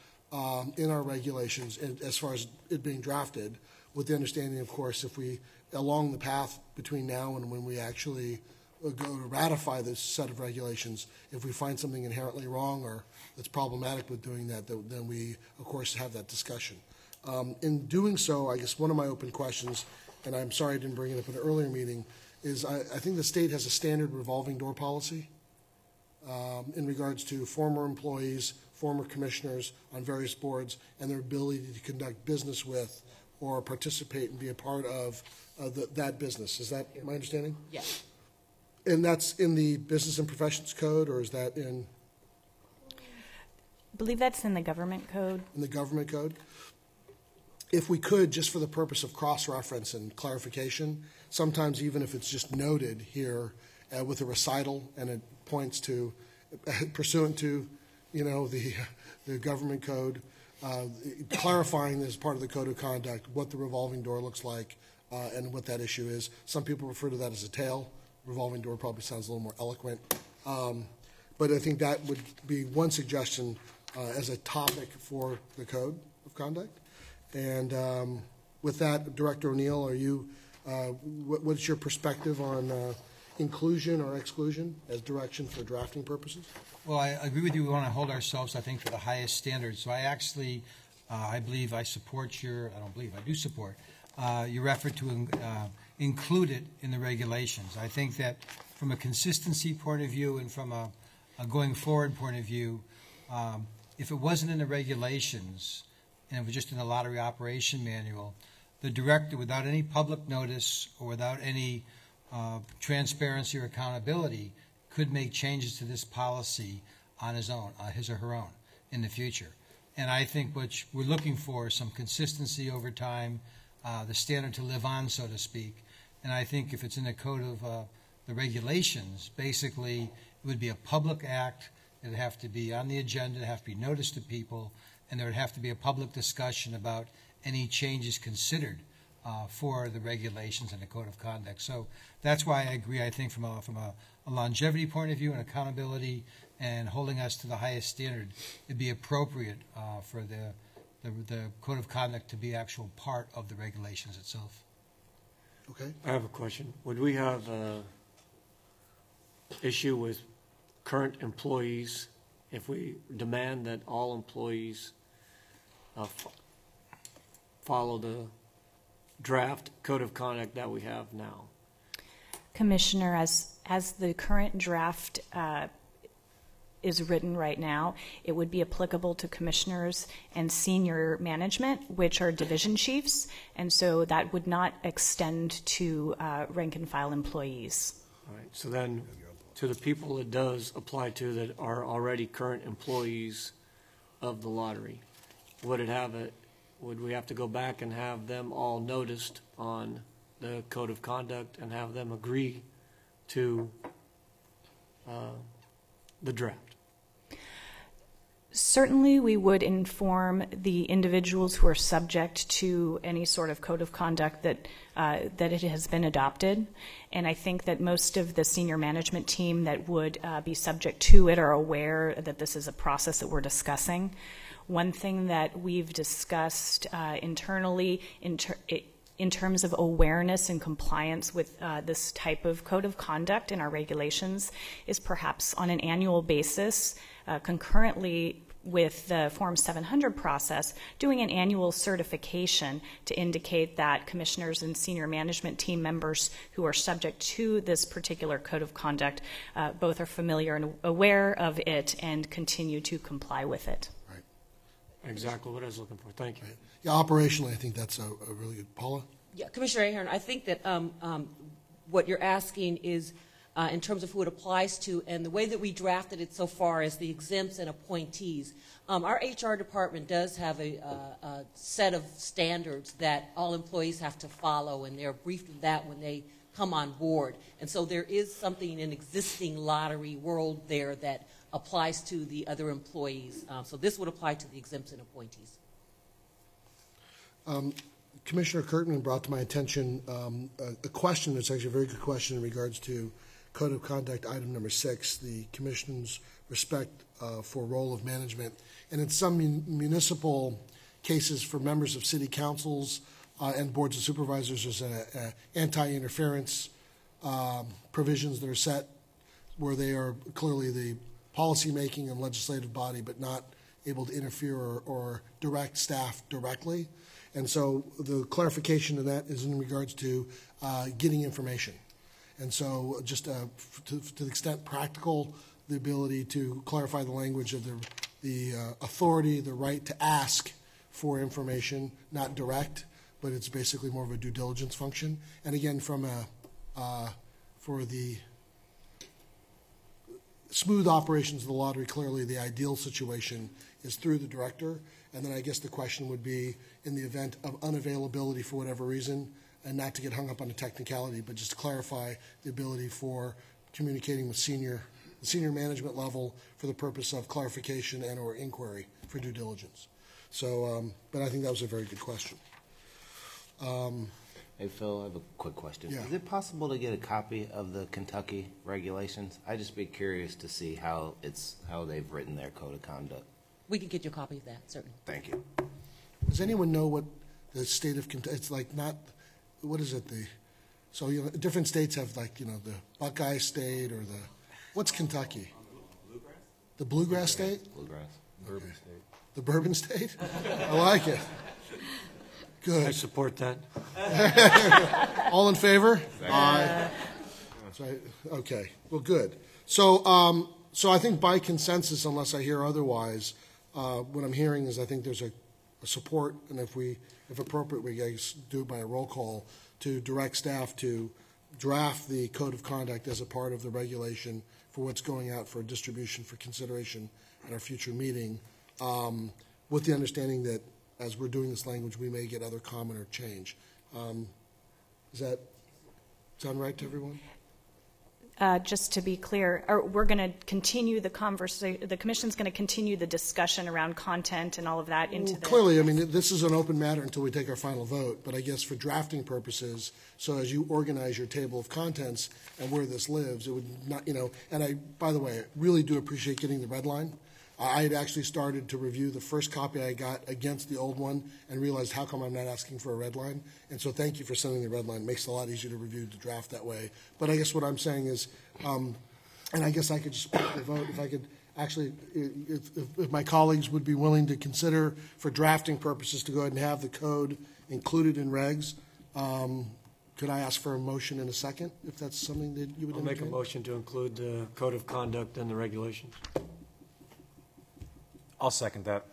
in our regulations as far as it being drafted, with the understanding, of course, if we, along the path between now and when we actually go to ratify this set of regulations, if we find something inherently wrong or that's problematic with doing that, then we, of course, have that discussion. In doing so, I guess one of my open questions, and I'm sorry I didn't bring it up at an earlier meeting, is I think the state has a standard revolving door policy in regards to former employees, former commissioners on various boards, and their ability to conduct business with or participate and be a part of that business. Is that my understanding? Yes. And that's in the Business and Professions Code, or is that in? I believe that's in the government code. In the government code? If we could, just for the purpose of cross-reference and clarification, sometimes even if it's just noted here with a recital and it points to, pursuant to, the government code, clarifying as part of the code of conduct what the revolving door looks like and what that issue is. Some people refer to that as a tail. Revolving door probably sounds a little more eloquent. But I think that would be one suggestion as a topic for the code of conduct. And with that, Director O'Neill, are you, what's your perspective on inclusion or exclusion as direction for drafting purposes? Well, I agree with you. We want to hold ourselves, I think, to the highest standards. So I actually, I believe I support your, I don't believe, I do support your effort to include it in the regulations. I think that from a consistency point of view and from a going forward point of view, if it wasn't in the regulations and it was just in the lottery operation manual, the director, without any public notice or without any transparency or accountability, could make changes to this policy on his own, his or her own, in the future. And I think what we're looking for is some consistency over time, the standard to live on, so to speak. And I think if it's in the code of the regulations, basically it would be a public act. It would have to be on the agenda, it would have to be noticed to people, and there would have to be a public discussion about any changes considered for the regulations and the code of conduct. So that's why I agree. I think from a a longevity point of view and accountability and holding us to the highest standard, it'd be appropriate for the code of conduct to be actual part of the regulations itself. Okay. I have a question. Would we have an issue with current employees if we demand that all employees follow the draft code of conduct that we have now? Commissioner, as the current draft is written right now, it would be applicable to commissioners and senior management, which are division chiefs, and so that would not extend to rank and file employees. All right. So then, to the people it does apply to that are already current employees of the lottery, would we have to go back and have them all noticed on the code of conduct and have them agree to the draft? Certainly, we would inform the individuals who are subject to any sort of code of conduct that it has been adopted. And I think that most of the senior management team that would be subject to it are aware that this is a process that we're discussing. One thing that we've discussed internally in terms of awareness and compliance with this type of code of conduct in our regulations is perhaps on an annual basis, concurrently with the Form 700 process, doing an annual certification to indicate that commissioners and senior management team members who are subject to this particular code of conduct both are familiar and aware of it and continue to comply with it. Right. Exactly what I was looking for. Thank you. Right. Yeah, operationally, I think that's a really good. Paula? Yeah, Commissioner Ahern, I think that what you're asking is in terms of who it applies to, and the way that we drafted it so far is the exempts and appointees. Our HR department does have a set of standards that all employees have to follow, and they're briefed of that when they come on board. And so there is something in existing lottery world there that applies to the other employees. So this would apply to the exempts and appointees. Commissioner Kurtman brought to my attention a question that's actually a very good question in regards to Code of Conduct item number 6, the Commission's respect for role of management. And in some municipal cases for members of city councils and boards of supervisors, there's anti-interference provisions that are set where they are clearly the policy-making and legislative body but not able to interfere or direct staff directly. And so the clarification to that is in regards to getting information. And so just to the extent practical, the ability to clarify the language of the authority, the right to ask for information, not direct, but it's basically more of a due diligence function. And again, from for the smooth operations of the lottery, clearly the ideal situation is through the director. And then I guess the question would be, in the event of unavailability for whatever reason, and not to get hung up on the technicality, but just to clarify the ability for communicating with the senior management level for the purpose of clarification and or inquiry for due diligence. So, but I think that was a very good question. Hey, Phil, I have a quick question. Yeah. Is it possible to get a copy of the Kentucky regulations? I'd just be curious to see how they've written their code of conduct. We can get you a copy of that, certainly. Thank you. Does anyone know what the state of Kentucky, it's like not, what is it, so you know, different states have like, you know, the Buckeye State or what's Kentucky? The Bluegrass State? Bluegrass. Bourbon State. The Bourbon State? I like it. Good. I support that. All in favor? Aye. That's right. Okay. Well, good. So, so I think by consensus, unless I hear otherwise, what I'm hearing is I think there's a support, and if appropriate, we guys do it by a roll call to direct staff to draft the code of conduct as a part of the regulation for what's going out for distribution for consideration at our future meeting, with the understanding that as we're doing this language, we may get other comment or change. Does that sound right to everyone? just to be clear, we're going to continue the conversation, the Commission's going to continue the discussion around content and all of that into the... Clearly, I mean, this is an open matter until we take our final vote, but I guess for drafting purposes, so as you organize your table of contents and where this lives, it would not, you know, and I, by the way, really do appreciate getting the red line. I had actually started to review the first copy I got against the old one and realized how come I'm not asking for a red line. And so thank you for sending the red line. It makes it a lot easier to review the draft that way. But I guess what I'm saying is, and I guess I could just put the vote, if I could actually, if my colleagues would be willing to consider for drafting purposes to go ahead and have the code included in regs, could I ask for a motion in a second, if that's something that you would I'll make a motion to include the code of conduct and the regulations. I'll second that.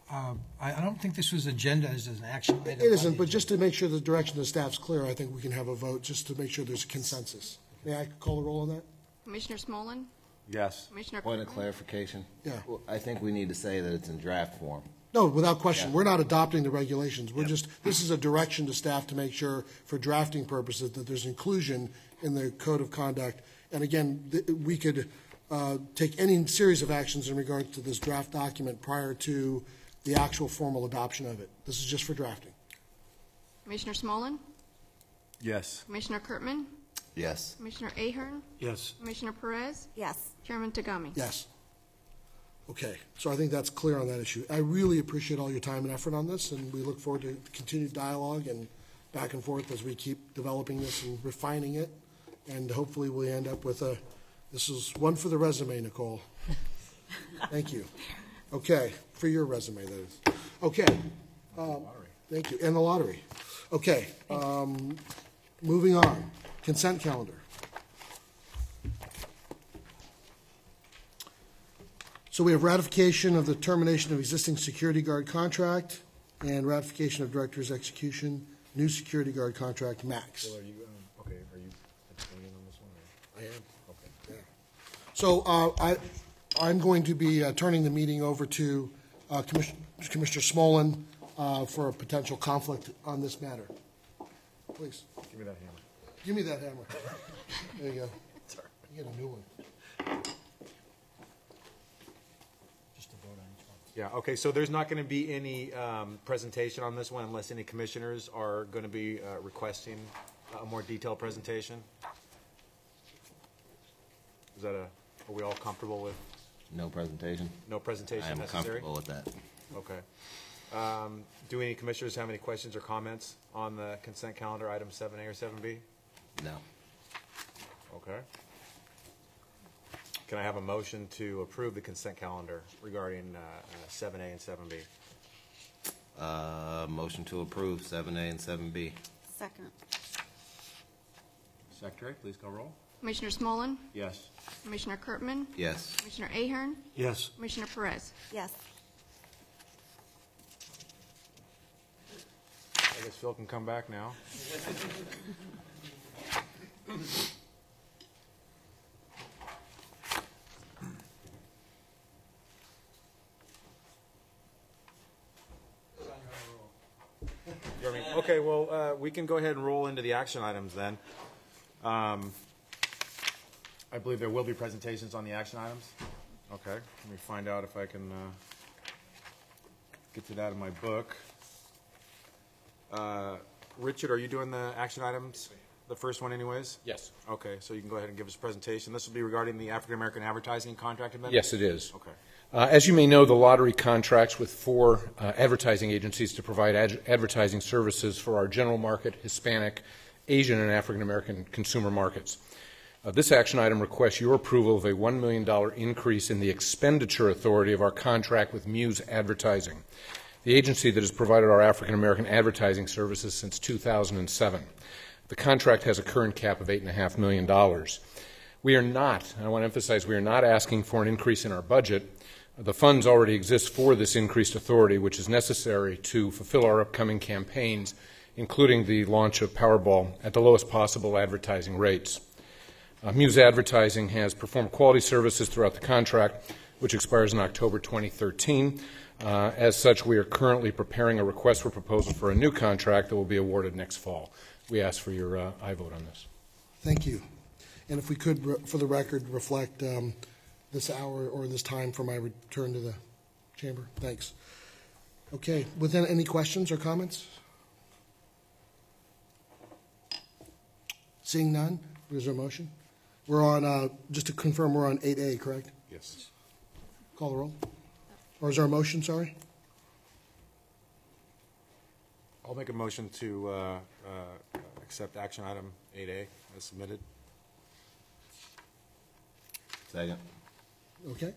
I don't think this was agendized as an action item. It isn't, but just to make sure the direction of the staff's clear, I think we can have a vote just to make sure there's a consensus. May I call the roll on that? Commissioner Smolin? Yes. Commissioner Point of Kirkman? clarification. Yeah. Well, I think we need to say that it's in draft form. No, without question. Yeah. We're not adopting the regulations. We're just, this is a direction to staff to make sure for drafting purposes that there's inclusion in the code of conduct. And again, we could take any series of actions in regard to this draft document prior to the actual formal adoption of it. This is just for drafting. Commissioner Smolin? Yes. Commissioner Kirkman? Yes. Commissioner Ahern? Yes. Commissioner Perez? Yes. Chairman Tagami? Yes. Okay, so I think that's clear on that issue. I really appreciate all your time and effort on this, and we look forward to continued dialogue and back and forth as we keep developing this and refining it. And hopefully we end up with this is one for the resume, Nicole. Thank you. Okay, for your resume, that is. Okay. Thank you. And the lottery. Okay. Moving on. Consent calendar. So we have ratification of the termination of existing security guard contract and ratification of director's execution, new security guard contract, max. Well, are you, okay, are you abstaining on this one? Or? I am. Okay. Yeah. So I'm going to be turning the meeting over to Commissioner Smolin for a potential conflict on this matter. Please. Give me that hammer. Give me that hammer. There you go. Sorry. You get a new one. Yeah, okay, so there's not going to be any presentation on this one unless any commissioners are going to be requesting a more detailed presentation? Is that are we all comfortable with? No presentation. No presentation I am necessary? comfortable with that. Okay. Do any commissioners have any questions or comments on the consent calendar, item 7A or 7B? No. Okay. Can I have a motion to approve the consent calendar regarding 7A and 7B? Motion to approve 7A and 7B. Second. Secretary, please call roll. Commissioner Smolin? Yes. Commissioner Kirkman? Yes. Commissioner Ahern? Yes. Commissioner Perez? Yes. I guess Phil can come back now. Okay, well, we can go ahead and roll into the action items then. I believe there will be presentations on the action items. Okay, let me find out if I can get to that in my book. Richard, are you doing the action items? The first one anyways? Yes. Okay, so you can go ahead and give us a presentation. This will be regarding the African American Advertising Contract Amendment? Yes, it is. Okay. As you may know, the lottery contracts with 4 advertising agencies to provide advertising services for our general market, Hispanic, Asian, and African American consumer markets. This action item requests your approval of a $1 million increase in the expenditure authority of our contract with Muse Advertising, the agency that has provided our African American advertising services since 2007. The contract has a current cap of $8.5 million. We are not, I want to emphasize, we are not asking for an increase in our budget. The funds already exist for this increased authority, which is necessary to fulfill our upcoming campaigns, including the launch of Powerball at the lowest possible advertising rates. Muse Advertising has performed quality services throughout the contract, which expires in October 2013. As such, we are currently preparing a request for proposal for a new contract that will be awarded next fall. We ask for your aye vote on this. Thank you. And if we could, for the record, reflect this hour or this time for my return to the chamber. Thanks. Okay, within any questions or comments? Seeing none, is there a motion? We're on, just to confirm, we're on 8A, correct? Yes. Call the roll. Or is there a motion, sorry? I'll make a motion to accept action item 8A as submitted. Second. Okay.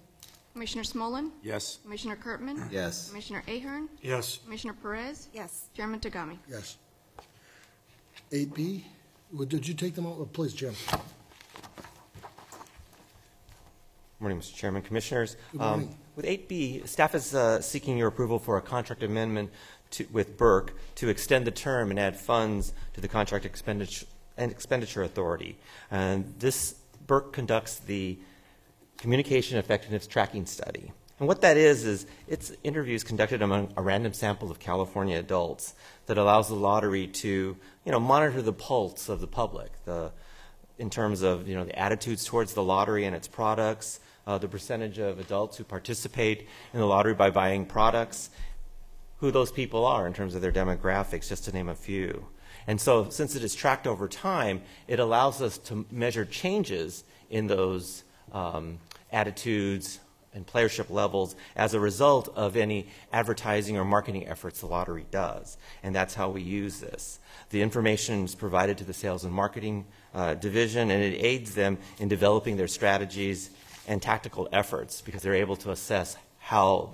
Commissioner Smolin? Yes. Commissioner Kirkman? Yes. Commissioner Ahern? Yes. Commissioner Perez? Yes. Chairman Tagami? Yes. 8B, did you take them all? Please, Jim. Morning, Mr. Chairman, Commissioners. Good morning. With 8B, staff is seeking your approval for a contract amendment with Burke to extend the term and add funds to the contract expenditure authority. And this Burke conducts the communication effectiveness tracking study. And what that is it's interviews conducted among a random sample of California adults that allows the lottery to, monitor the pulse of the public, in terms of, the attitudes towards the lottery and its products, the percentage of adults who participate in the lottery by buying products, who those people are in terms of their demographics, just to name a few. And so since it is tracked over time, it allows us to measure changes in those attitudes and playership levels as a result of any advertising or marketing efforts the lottery does. And that's how we use this. The information is provided to the sales and marketing division, and it aids them in developing their strategies and tactical efforts because they're able to assess how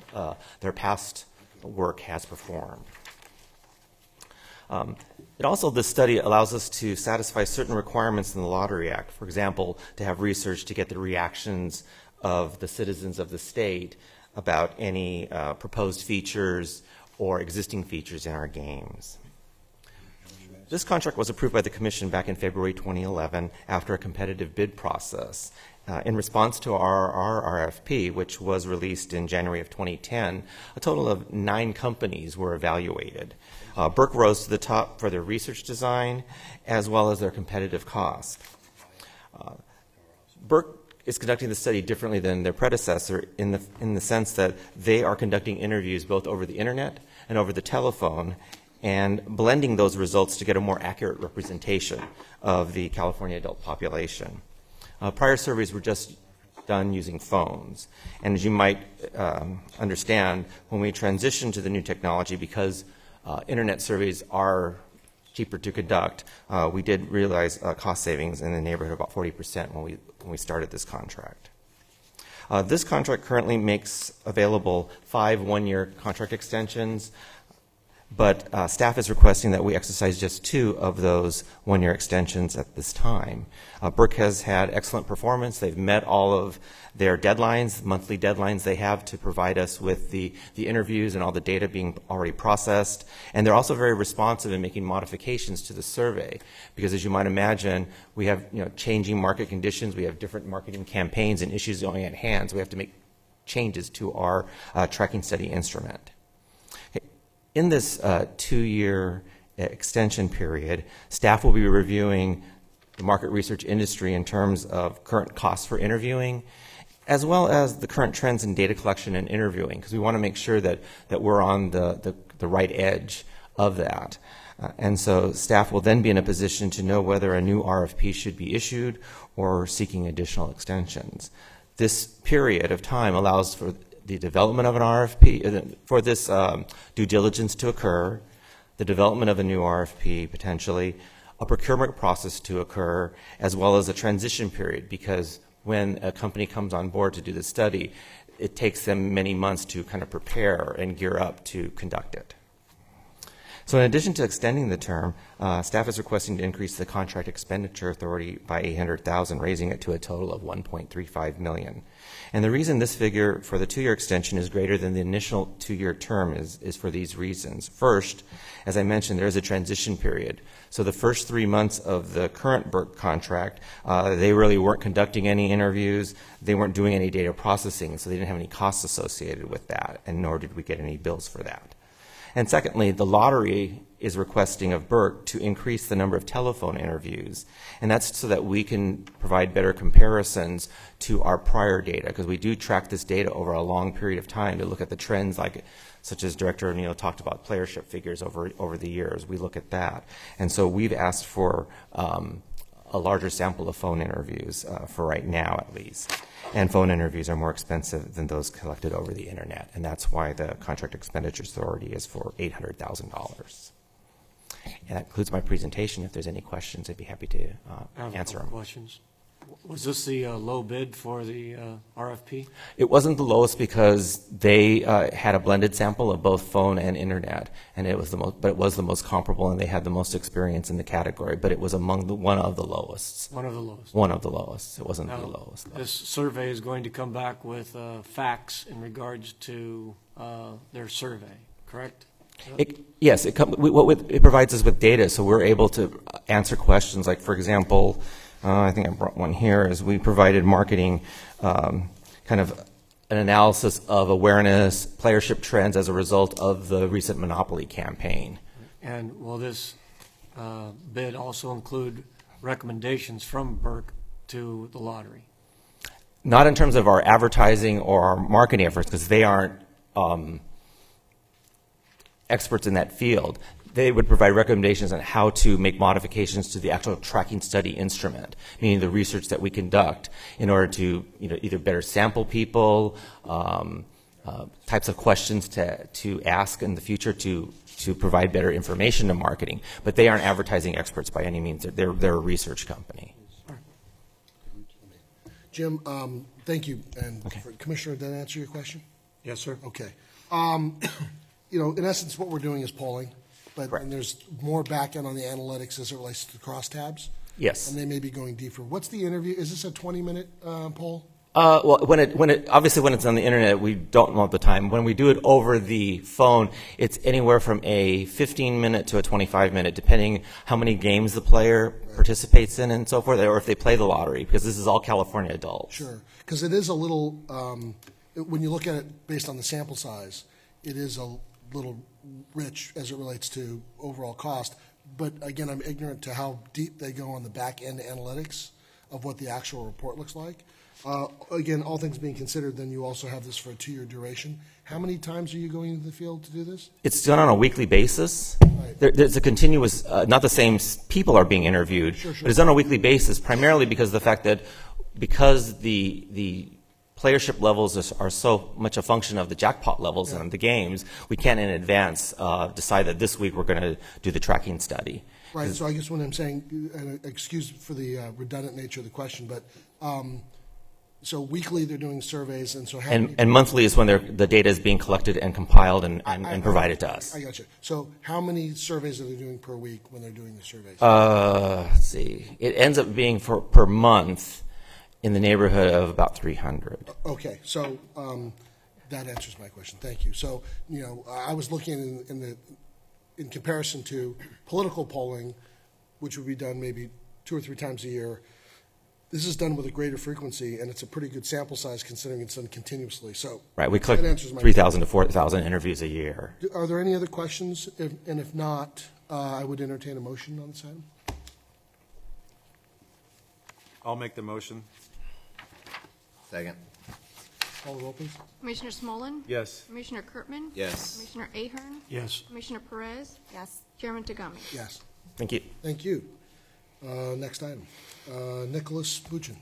their past work has performed. This study allows us to satisfy certain requirements in the Lottery Act. For example, to have research to get the reactions of the citizens of the state about any proposed features or existing features in our games. This contract was approved by the Commission back in February 2011 after a competitive bid process. In response to our RFP, which was released in January of 2010, a total of 9 companies were evaluated. Burke rose to the top for their research design as well as their competitive cost. Burke is conducting the study differently than their predecessor in the sense that they are conducting interviews both over the internet and over the telephone and blending those results to get a more accurate representation of the California adult population. Prior surveys were just done using phones. And as you might understand, when we transition to the new technology, because internet surveys are cheaper to conduct, we did realize cost savings in the neighborhood of about 40% when we started this contract. This contract currently makes available 5 one-year contract extensions, but staff is requesting that we exercise just 2 of those one-year extensions at this time. Burke has had excellent performance. They've met all of their deadlines, monthly deadlines they have to provide us with the interviews and all the data being already processed. And they're also very responsive in making modifications to the survey because, as you might imagine, we have changing market conditions. We have different marketing campaigns and issues going at hand, so we have to make changes to our tracking study instrument. In this 2-year extension period, staff will be reviewing the market research industry in terms of current costs for interviewing, as well as the current trends in data collection and interviewing, because we want to make sure that we're on the right edge of that. And so staff will then be in a position to know whether a new RFP should be issued or seeking additional extensions. This period of time allows for the development of an RFP, for this due diligence to occur, the development of a new RFP potentially, a procurement process to occur, as well as a transition period, because when a company comes on board to do the study, it takes them many months to kind of prepare and gear up to conduct it. So in addition to extending the term, staff is requesting to increase the contract expenditure authority by $800,000, raising it to a total of $1.35 million. And the reason this figure for the 2-year extension is greater than the initial 2-year term is for these reasons. First, as I mentioned, there is a transition period. So the first 3 months of the current Burke contract, they really weren't conducting any interviews, they weren't doing any data processing, so they didn't have any costs associated with that, and nor did we get any bills for that. And secondly, the lottery is requesting of Burke to increase the number of telephone interviews. And that's so that we can provide better comparisons to our prior data, because we do track this data over a long period of time to look at the trends, like such as Director O'Neill talked about playership figures over the years. We look at that. And so we've asked for a larger sample of phone interviews for right now, at least. And phone interviews are more expensive than those collected over the internet, and that's why the Contract Expenditures Authority is for $800,000. And that concludes my presentation. If there's any questions, I'd be happy to answer them. Questions? Was this the low bid for the RFP? It wasn't the lowest because they had a blended sample of both phone and internet, and it was but it was the most comparable, and they had the most experience in the category. But it was among one of the lowest. One of the lowest. One of the lowest. It wasn't now, the lowest. This survey is going to come back with facts in regards to their survey, correct? Yes, it provides us with data, so we're able to answer questions like, for example, I think I brought one here, is we provided marketing kind of an analysis of awareness, playership trends as a result of the recent Monopoly campaign. And will this bid also include recommendations from Burke to the lottery? Not in terms of our advertising or our marketing efforts, because they aren't experts in that field. They would provide recommendations on how to make modifications to the actual tracking study instrument, meaning the research that we conduct in order to either better sample people, types of questions to ask in the future to provide better information to marketing. But they aren't advertising experts by any means. They're a research company. Jim, thank you. And okay. Commissioner, did that answer your question? Yes, sir. Okay. In essence, what we're doing is polling. But and there's more back end on the analytics as it relates to the crosstabs. Yes. And they may be going deeper. What's the interview? Is this a 20-minute poll? Well, obviously when it's on the internet, we don't know the time. When we do it over the phone, it's anywhere from a 15-minute to a 25-minute, depending how many games the player participates in and so forth, or if they play the lottery, because this is all California adults. Sure. Because it is a little, when you look at it based on the sample size, it is a little rich as it relates to overall cost. But again, I'm ignorant to how deep they go on the back end analytics of what the actual report looks like. Again, all things being considered, then you also have this for a 2-year duration. How many times are you going into the field to do this? It's done on a weekly basis. Right. There's a continuous, not the same people are being interviewed, sure. but it's done on a weekly basis, primarily because of the fact that because the playership levels are so much a function of the jackpot levels in the games, we can't in advance decide that this week we're going to do the tracking study. Right, so I guess what I'm saying, and excuse for the redundant nature of the question, but so weekly they're doing surveys, and so how many and monthly is when the data is being collected and compiled and provided to us. I got you. So how many surveys are they doing per week when they're doing the surveys? Let's see. It ends up being per month in the neighborhood of about 300. Okay, so that answers my question. Thank you. So, I was looking in comparison to political polling, which would be done maybe 2 or 3 times a year. This is done with a greater frequency, and it's a pretty good sample size considering it's done continuously. So, right, we collect 3,000 to 4,000 interviews a year. Are there any other questions? And if not, I would entertain a motion on this item. I'll make the motion. Second. Call the roll, please. Commissioner Smolin? Yes. Commissioner Kurtman? Yes. Commissioner Ahern? Yes. Commissioner Perez? Yes. Chairman Tagami? Yes. Thank you. Thank you. Next item. Nicholas Buchin.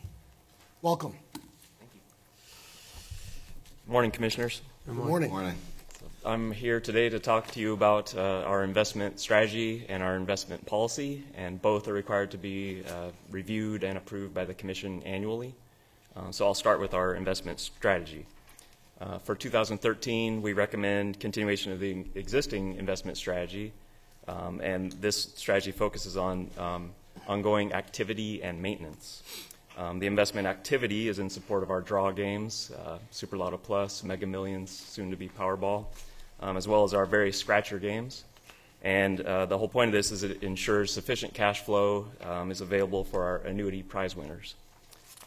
Welcome. Good morning, Commissioners. Good morning. Good morning. I'm here today to talk to you about our investment strategy and our investment policy, and both are required to be reviewed and approved by the Commission annually. So I'll start with our investment strategy. For 2013, we recommend continuation of the existing investment strategy, and this strategy focuses on ongoing activity and maintenance. The investment activity is in support of our draw games, Super Lotto Plus, Mega Millions, soon to be Powerball, as well as our various scratcher games. And the whole point of this is it ensures sufficient cash flow is available for our annuity prize winners.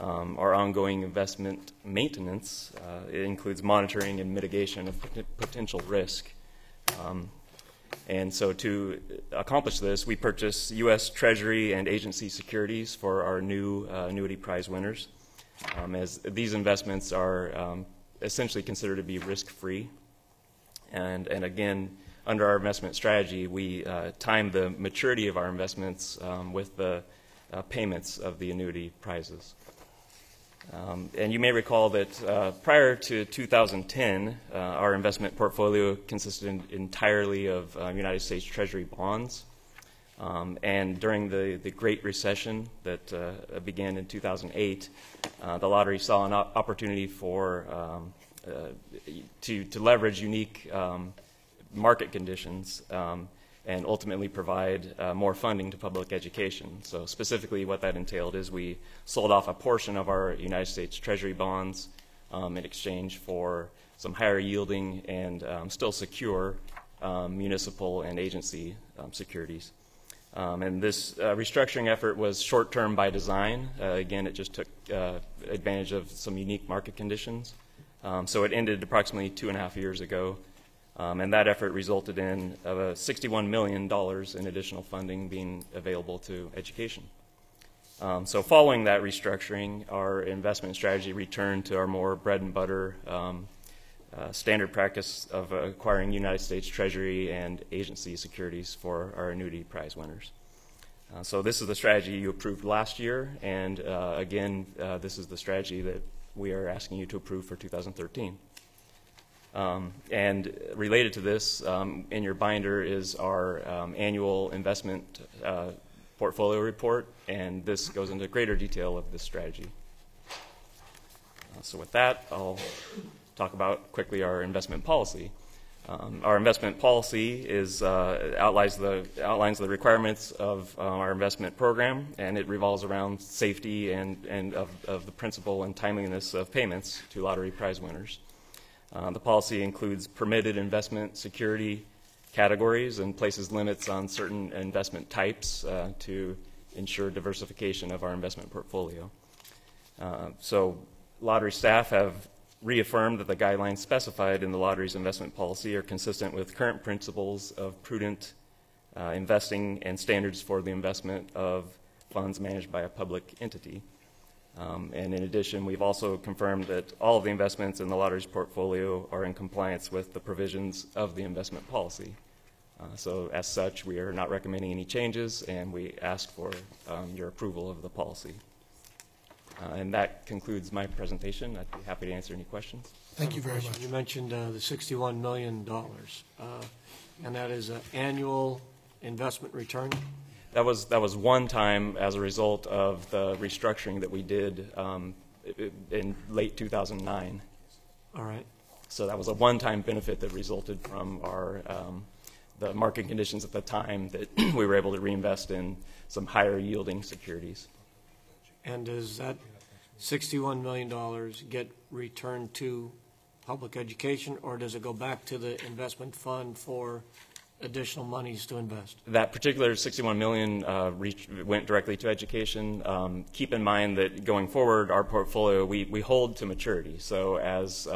Our ongoing investment maintenance it includes monitoring and mitigation of potential risk. And so to accomplish this, we purchased U.S. Treasury and agency securities for our new annuity prize winners, as these investments are essentially considered to be risk-free. And again, under our investment strategy, we time the maturity of our investments with the payments of the annuity prizes. And you may recall that prior to 2010, our investment portfolio consisted entirely of United States Treasury bonds. And during the Great Recession that began in 2008, the lottery saw an opportunity for to leverage unique market conditions and ultimately provide more funding to public education. So specifically what that entailed is we sold off a portion of our United States Treasury bonds in exchange for some higher yielding and still secure municipal and agency securities. And this restructuring effort was short-term by design. Again, it just took advantage of some unique market conditions. So it ended approximately 2.5 years ago. And that effort resulted in $61 million in additional funding being available to education. So following that restructuring, our investment strategy returned to our more bread and butter standard practice of acquiring United States Treasury and agency securities for our annuity prize winners. So this is the strategy you approved last year, and again, this is the strategy that we are asking you to approve for 2013. And related to this, in your binder is our annual investment portfolio report, and this goes into greater detail of this strategy. So with that, I'll talk about quickly our investment policy. Our investment policy is, outlines the requirements of our investment program, and it revolves around safety and of the principle and timeliness of payments to lottery prize winners. The policy includes permitted investment security categories and places limits on certain investment types to ensure diversification of our investment portfolio. So lottery staff have reaffirmed that the guidelines specified in the lottery's investment policy are consistent with current principles of prudent investing and standards for the investment of funds managed by a public entity. And in addition, we've also confirmed that all of the investments in the lottery's portfolio are in compliance with the provisions of the investment policy. So as such, we are not recommending any changes, and we ask for your approval of the policy. And that concludes my presentation. I'd be happy to answer any questions. Thank you very much. You mentioned the $61 million, and that is an annual investment return? That was one time as a result of the restructuring that we did in late 2009. All right. So that was a one-time benefit that resulted from our the market conditions at the time that we were able to reinvest in some higher yielding securities. And does that $61 million get returned to public education, or does it go back to the investment fund for additional monies to invest? That particular $61 million went directly to education. Keep in mind that going forward, our portfolio, we hold to maturity. So as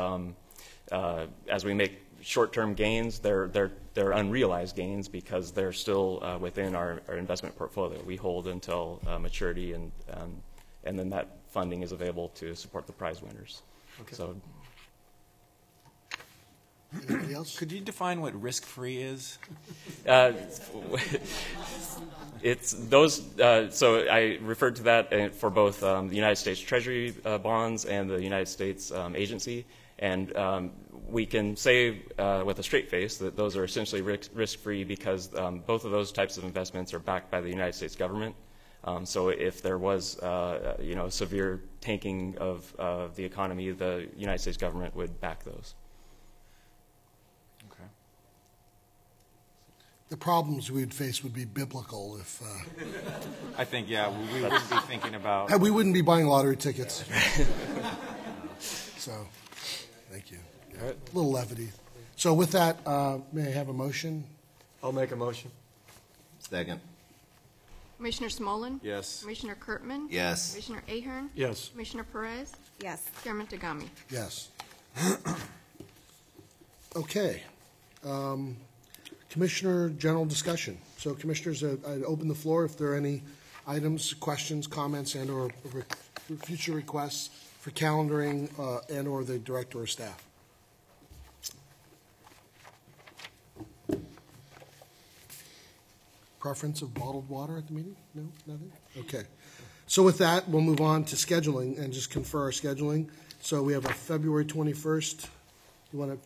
we make short-term gains, they're unrealized gains because they're still within our investment portfolio. We hold until maturity, and then that funding is available to support the prize winners. Okay. So. Anybody else? Could you define what risk-free is? It's those. So I referred to that for both the United States Treasury bonds and the United States agency, and we can say with a straight face that those are essentially risk-free because both of those types of investments are backed by the United States government. So if there was, severe tanking of the economy, the United States government would back those. The problems we'd face would be biblical if... I think, yeah, we wouldn't be thinking about... We wouldn't be buying lottery tickets. So, thank you. Yeah, a little levity. So with that, may I have a motion? I'll make a motion. Second. Commissioner Smolin? Yes. Commissioner Kurtman? Yes. Commissioner Ahern? Yes. Commissioner Perez? Yes. Chairman Tagami? Yes. Okay. Commissioner general discussion. So commissioners, I'd open the floor if there are any items, questions, comments, and or future requests for calendaring and or the director or staff. Preference of bottled water at the meeting? No, nothing? Okay. So with that, we'll move on to scheduling and just confer our scheduling. So we have a February 21st.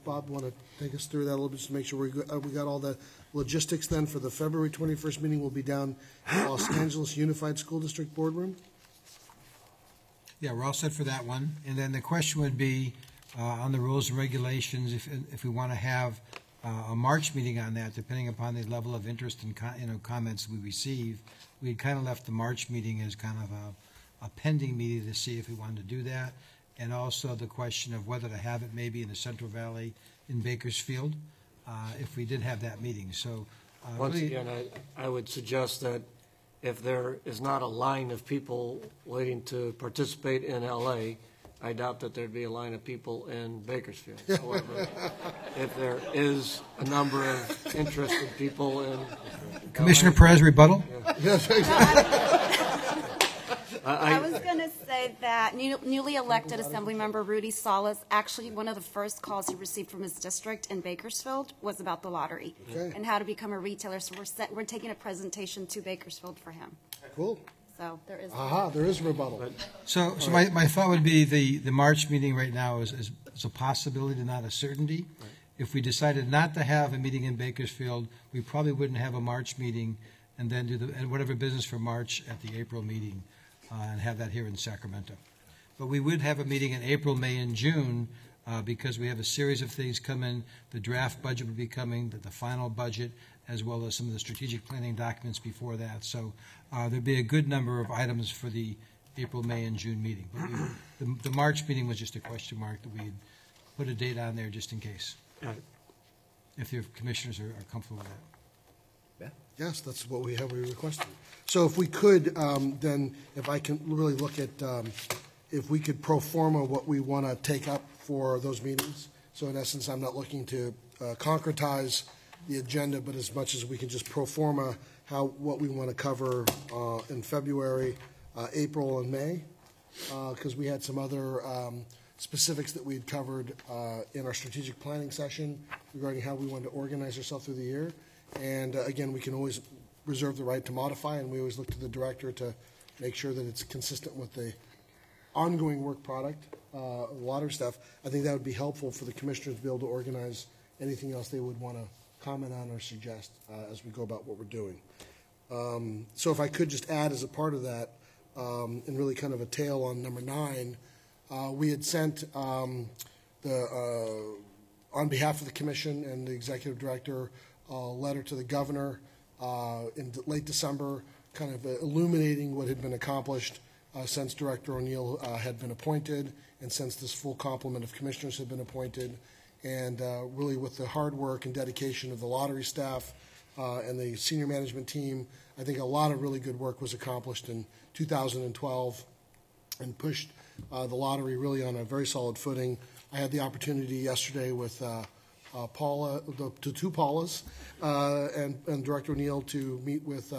Bob, want to take us through that a little bit just to make sure we got all the logistics then for the February 21st meeting will be down at Los Angeles Unified School District Boardroom? Yeah, we're all set for that one. And then the question would be on the rules and regulations, if we want to have a March meeting on that, depending upon the level of interest and comments we receive. We had kind of left the March meeting as kind of a pending meeting to see if we wanted to do that. And also the question of whether to have it maybe in the Central Valley in Bakersfield, if we did have that meeting. So once again, I would suggest that if there is not a line of people waiting to participate in LA, I doubt that there'd be a line of people in Bakersfield. However, if there is a number of interested people in Commissioner Perez, rebuttal? Yes, I was going to say that newly elected Assemblymember Rudy Salas, actually one of the first calls he received from his district in Bakersfield was about the lottery and how to become a retailer. So we're taking a presentation to Bakersfield for him. Cool. So there is. There is a rebuttal. So my thought would be the March meeting right now is a possibility, not a certainty. Right. If we decided not to have a meeting in Bakersfield, we probably wouldn't have a March meeting and then do whatever business for March at the April meeting. And have that here in Sacramento. But we would have a meeting in April, May, and June because we have a series of things coming. The draft budget would be coming, the final budget, as well as some of the strategic planning documents before that. So there'd be a good number of items for the April, May, and June meeting. But the March meeting was just a question mark that we'd put a date on there just in case, if your commissioners are comfortable with that. Yes, that's what we requested. So if we could, then if I can really look at if we could pro forma what we want to take up for those meetings. So in essence, I'm not looking to concretize the agenda, but as much as we can just pro forma what we want to cover in February, April, and May, because we had some other specifics that we'd covered in our strategic planning session regarding how we wanted to organize ourselves through the year. And again, we can always reserve the right to modify, and we always look to the director to make sure that it's consistent with the ongoing work product, a lot of stuff. I think that would be helpful for the commissioners to be able to organize anything else they would want to comment on or suggest as we go about what we're doing. So if I could just add as a part of that, and really kind of a tail on number 9, we had sent on behalf of the commission and the executive director a letter to the governor in late December, kind of illuminating what had been accomplished since Director O'Neill had been appointed and since this full complement of commissioners had been appointed, and really with the hard work and dedication of the lottery staff and the senior management team, I think a lot of really good work was accomplished in 2012 and pushed the lottery really on a very solid footing. I had the opportunity yesterday with Paula, the two Paulas, and Director O'Neill to meet with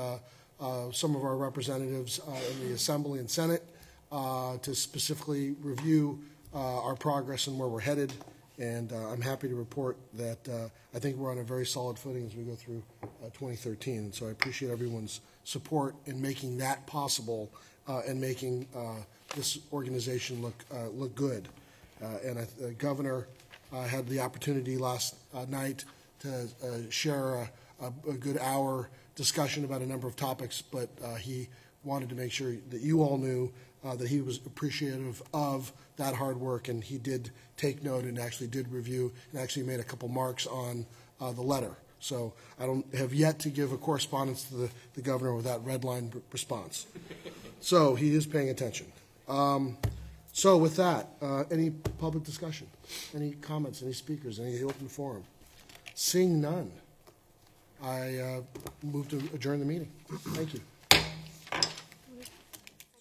some of our representatives in the Assembly and Senate to specifically review our progress and where we're headed. And I'm happy to report that I think we're on a very solid footing as we go through 2013. And so I appreciate everyone's support in making that possible and making this organization look good. And the governor had the opportunity last night to share a good hour discussion about a number of topics, but he wanted to make sure that you all knew that he was appreciative of that hard work, and he did take note and actually did review and actually made a couple marks on the letter. So I don't have yet to give a correspondence to the governor with that red line response. So he is paying attention. So with that, any public discussion? Any comments, any speakers, any open forum? Seeing none, I move to adjourn the meeting. Thank you.